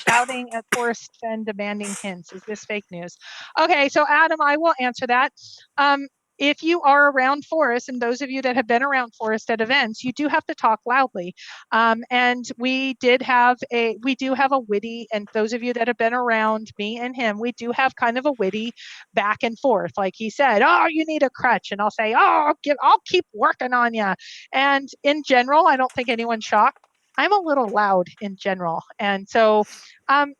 shouting at Forrest Fenn demanding hints. Is this fake news? Okay, so Adam, I will answer that. If you are around Forrest, and those of you that have been around Forrest at events, you do have to talk loudly. And we do have a witty, and those of you that have been around me and him, we do have kind of a witty back and forth. Like he said, "Oh, you need a crutch," and I'll say, "Oh, I'll keep working on you." And in general, I don't think anyone's shocked. I'm a little loud in general, and so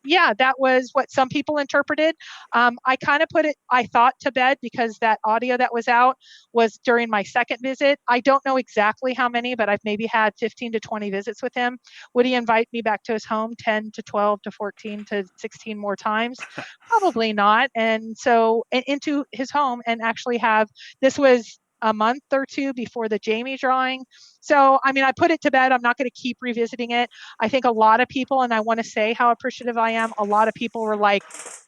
yeah, that was what some people interpreted. I kind of put it, I thought, to bed because that audio that was out was during my second visit. I don't know exactly how many, but I've maybe had 15 to 20 visits with him. Would he invite me back to his home 10 to 12 to 14 to 16 more times? Probably not. And so into his home and actually have this was a month or two before the Jamie drawing. So, I mean, I put it to bed. I'm not going to keep revisiting it. I think a lot of people, and I want to say how appreciative I am, a lot of people were like,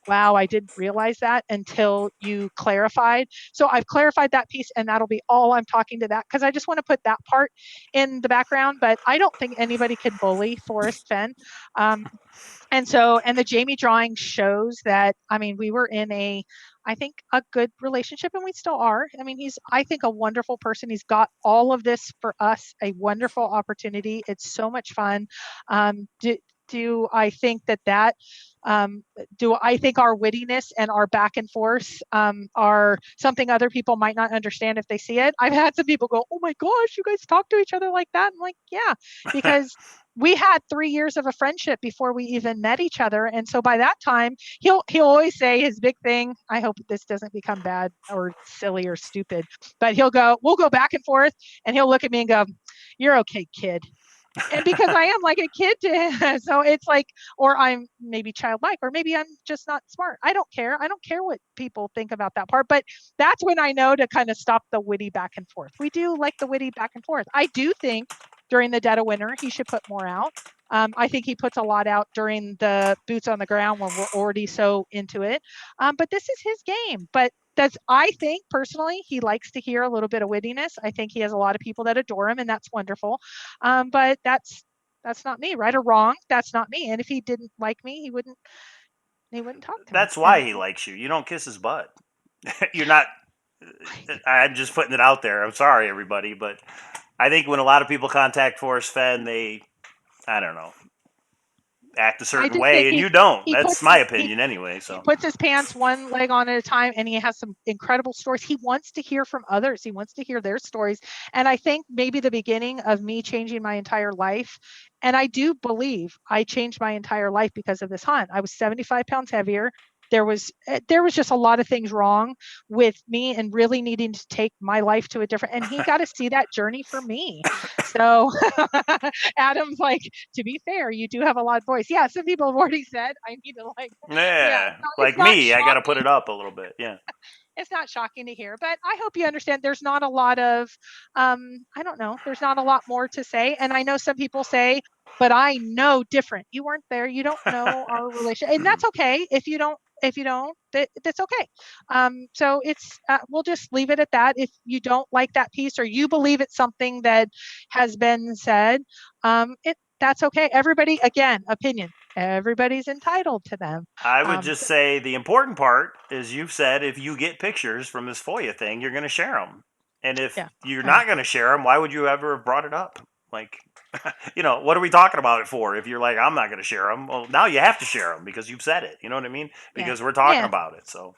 wow, I didn't realize that until you clarified. So I've clarified that piece, and that'll be all I'm talking to that because I just want to put that part in the background. But I don't think anybody could bully Forrest Fenn. And the Jamie drawing shows that, I mean, we were in I think, a good relationship, and we still are. I mean, he's, I think, a wonderful person. He's got all of this for us, a wonderful opportunity. It's so much fun. Um, do, do I think um, do I think our wittiness and our back and forth are something other people might not understand if they see it? I've had some people go, "Oh my gosh, you guys talk to each other like that?" I'm like, yeah, because we had 3 years of a friendship before we even met each other. And so by that time, he'll always say his big thing. I hope this doesn't become bad or silly or stupid, but we'll go back and forth, and he'll look at me and go, "You're okay, kid." And because I am like a kid to him, so it's like, or I'm maybe childlike, or maybe I'm just not smart. I don't care. I don't care what people think about that part, but that's when I know to kind of stop the witty back and forth. We do like the witty back and forth. I do think during the dead of winter, he should put more out. I think he puts a lot out during the boots on the ground when we're already so into it. But this is his game. But I think personally, he likes to hear a little bit of wittiness. I think he has a lot of people that adore him, and that's wonderful. But that's not me, right or wrong. That's not me. And if he didn't like me, he wouldn't talk to me. That's why And he likes you. You don't kiss his butt. You're not. I'm just putting it out there. I'm sorry, everybody, but I think when a lot of people contact Forrest Fenn, they, I don't know, act a I certain just think way, and you don't. he That's puts my he opinion anyway. he So puts his pants one leg on at a time, and he has some incredible stories. He wants to hear from others. He wants to hear their stories. And I think maybe the beginning of me changing my entire life, and I do believe I changed my entire life because of this hunt. I was 75 pounds heavier. there was just a lot of things wrong with me and really needing to take my life to a different, and he got to see that journey for me. So Adam's like, to be fair, you do have a loud voice. Yeah, some people have already said I need to like, yeah, Yeah, so it's like not me, I got to put shocking. it up a little bit. Yeah. It's not shocking to hear, but I hope you understand there's not a lot of, I don't know, there's not a lot more to say. And I know some people say, but I know different. You weren't there. You don't know our relation. And that's okay. If you don't, that's okay. So we'll just leave it at that. If you don't like that piece or you believe it's something that has been said, that's okay. Everybody, again, opinion. Everybody's entitled to them. I would Um, just say the important part is you've said if you get pictures from this FOIA thing, you're going to share them. And if yeah, you're I know. not going to share them, why would you ever have brought it up? Like, what are we talking about it for? If you're like, I'm not going to share them, well, now you have to share them because you've said it. You know what I mean? Yeah. Because we're talking Yeah. about it. So,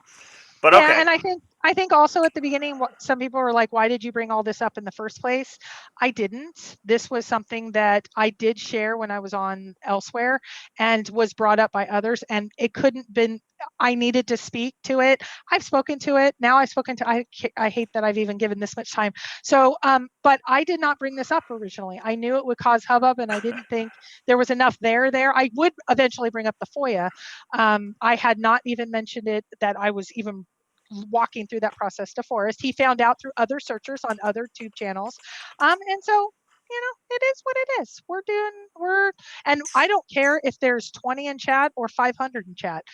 but Yeah, okay. and I think also at the beginning, some people were like, "Why did you bring all this up in the first place?" I didn't. This was something that I did share when I was on elsewhere, and was brought up by others, and it couldn't been. I needed to speak to it. I've spoken to it. Now I've spoken to. I hate that I've even given this much time. So, but I did not bring this up originally. I knew it would cause hubbub, and I didn't think there was enough there. I would eventually bring up the FOIA. I had not even mentioned it that I was even walking through that process to Forrest. He found out through other searchers on other tube channels. And so, it is what it is. And I don't care if there's 20 in chat or 500 in chat,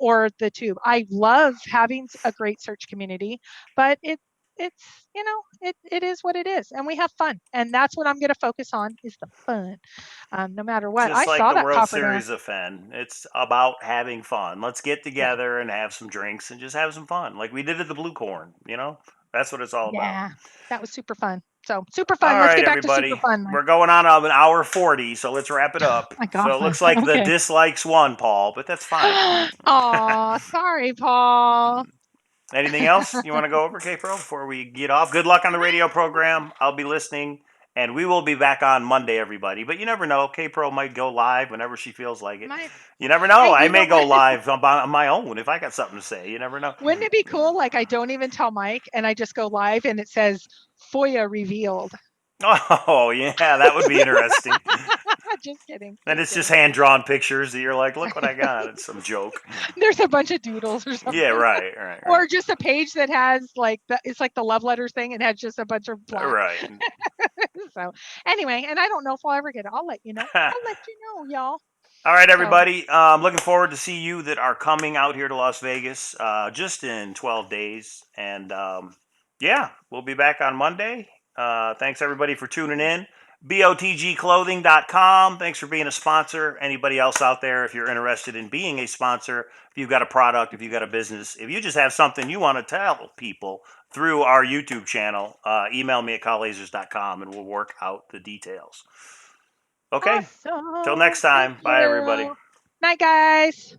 or the tube. I love having a great search community, but it is what it is, and we have fun, and that's what I'm going to focus on is the fun, no matter what. Just I like saw the that World copper down. Series of Fenn, it's about having fun. Let's get Yeah, together and have some drinks and just have some fun, like we did at the Blue Corn. That's what it's all about. yeah, that was super fun. So super All fun. Let's right, get back to super everybody. fun, Mike. We're going on an hour 40, so let's wrap it up. My So it God. looks like the Okay. dislikes won, Paul, but that's fine. Oh, sorry, Paul. Anything else you want to go over, K Pro, before we get off? Good luck on the radio program. I'll be listening, and we will be back on Monday, everybody. But you never know. K Pro might go live whenever she feels like it. My, You never know. hey, I you know may go what? live on my own if I got something to say. You never know. Wouldn't it be cool? Like I don't even tell Mike, and I just go live, and it says FOIA revealed. Oh, yeah, that would be interesting. Just kidding. And Just it's just kidding. hand drawn pictures that you're like, look what I got. It's some joke. There's a bunch of doodles or Yeah, something, right. or just a page that has it's like the love letters thing. It has just a bunch of black. Right. So anyway, and I don't know if I'll ever get it. I'll let you know. I'll let you know, y'all. All right, So everybody. Looking forward to see you that are coming out here to Las Vegas just in 12 days. And yeah, we'll be back on Monday. Thanks, everybody, for tuning in. botgclothing.com. Thanks for being a sponsor. Anybody else out there, if you're interested in being a sponsor, if you've got a product, if you've got a business, if you just have something you want to tell people through our YouTube channel, email me at cowlazars.com and we'll work out the details. Okay. Till awesome. next Thank time. Bye, everybody. you. Night, guys.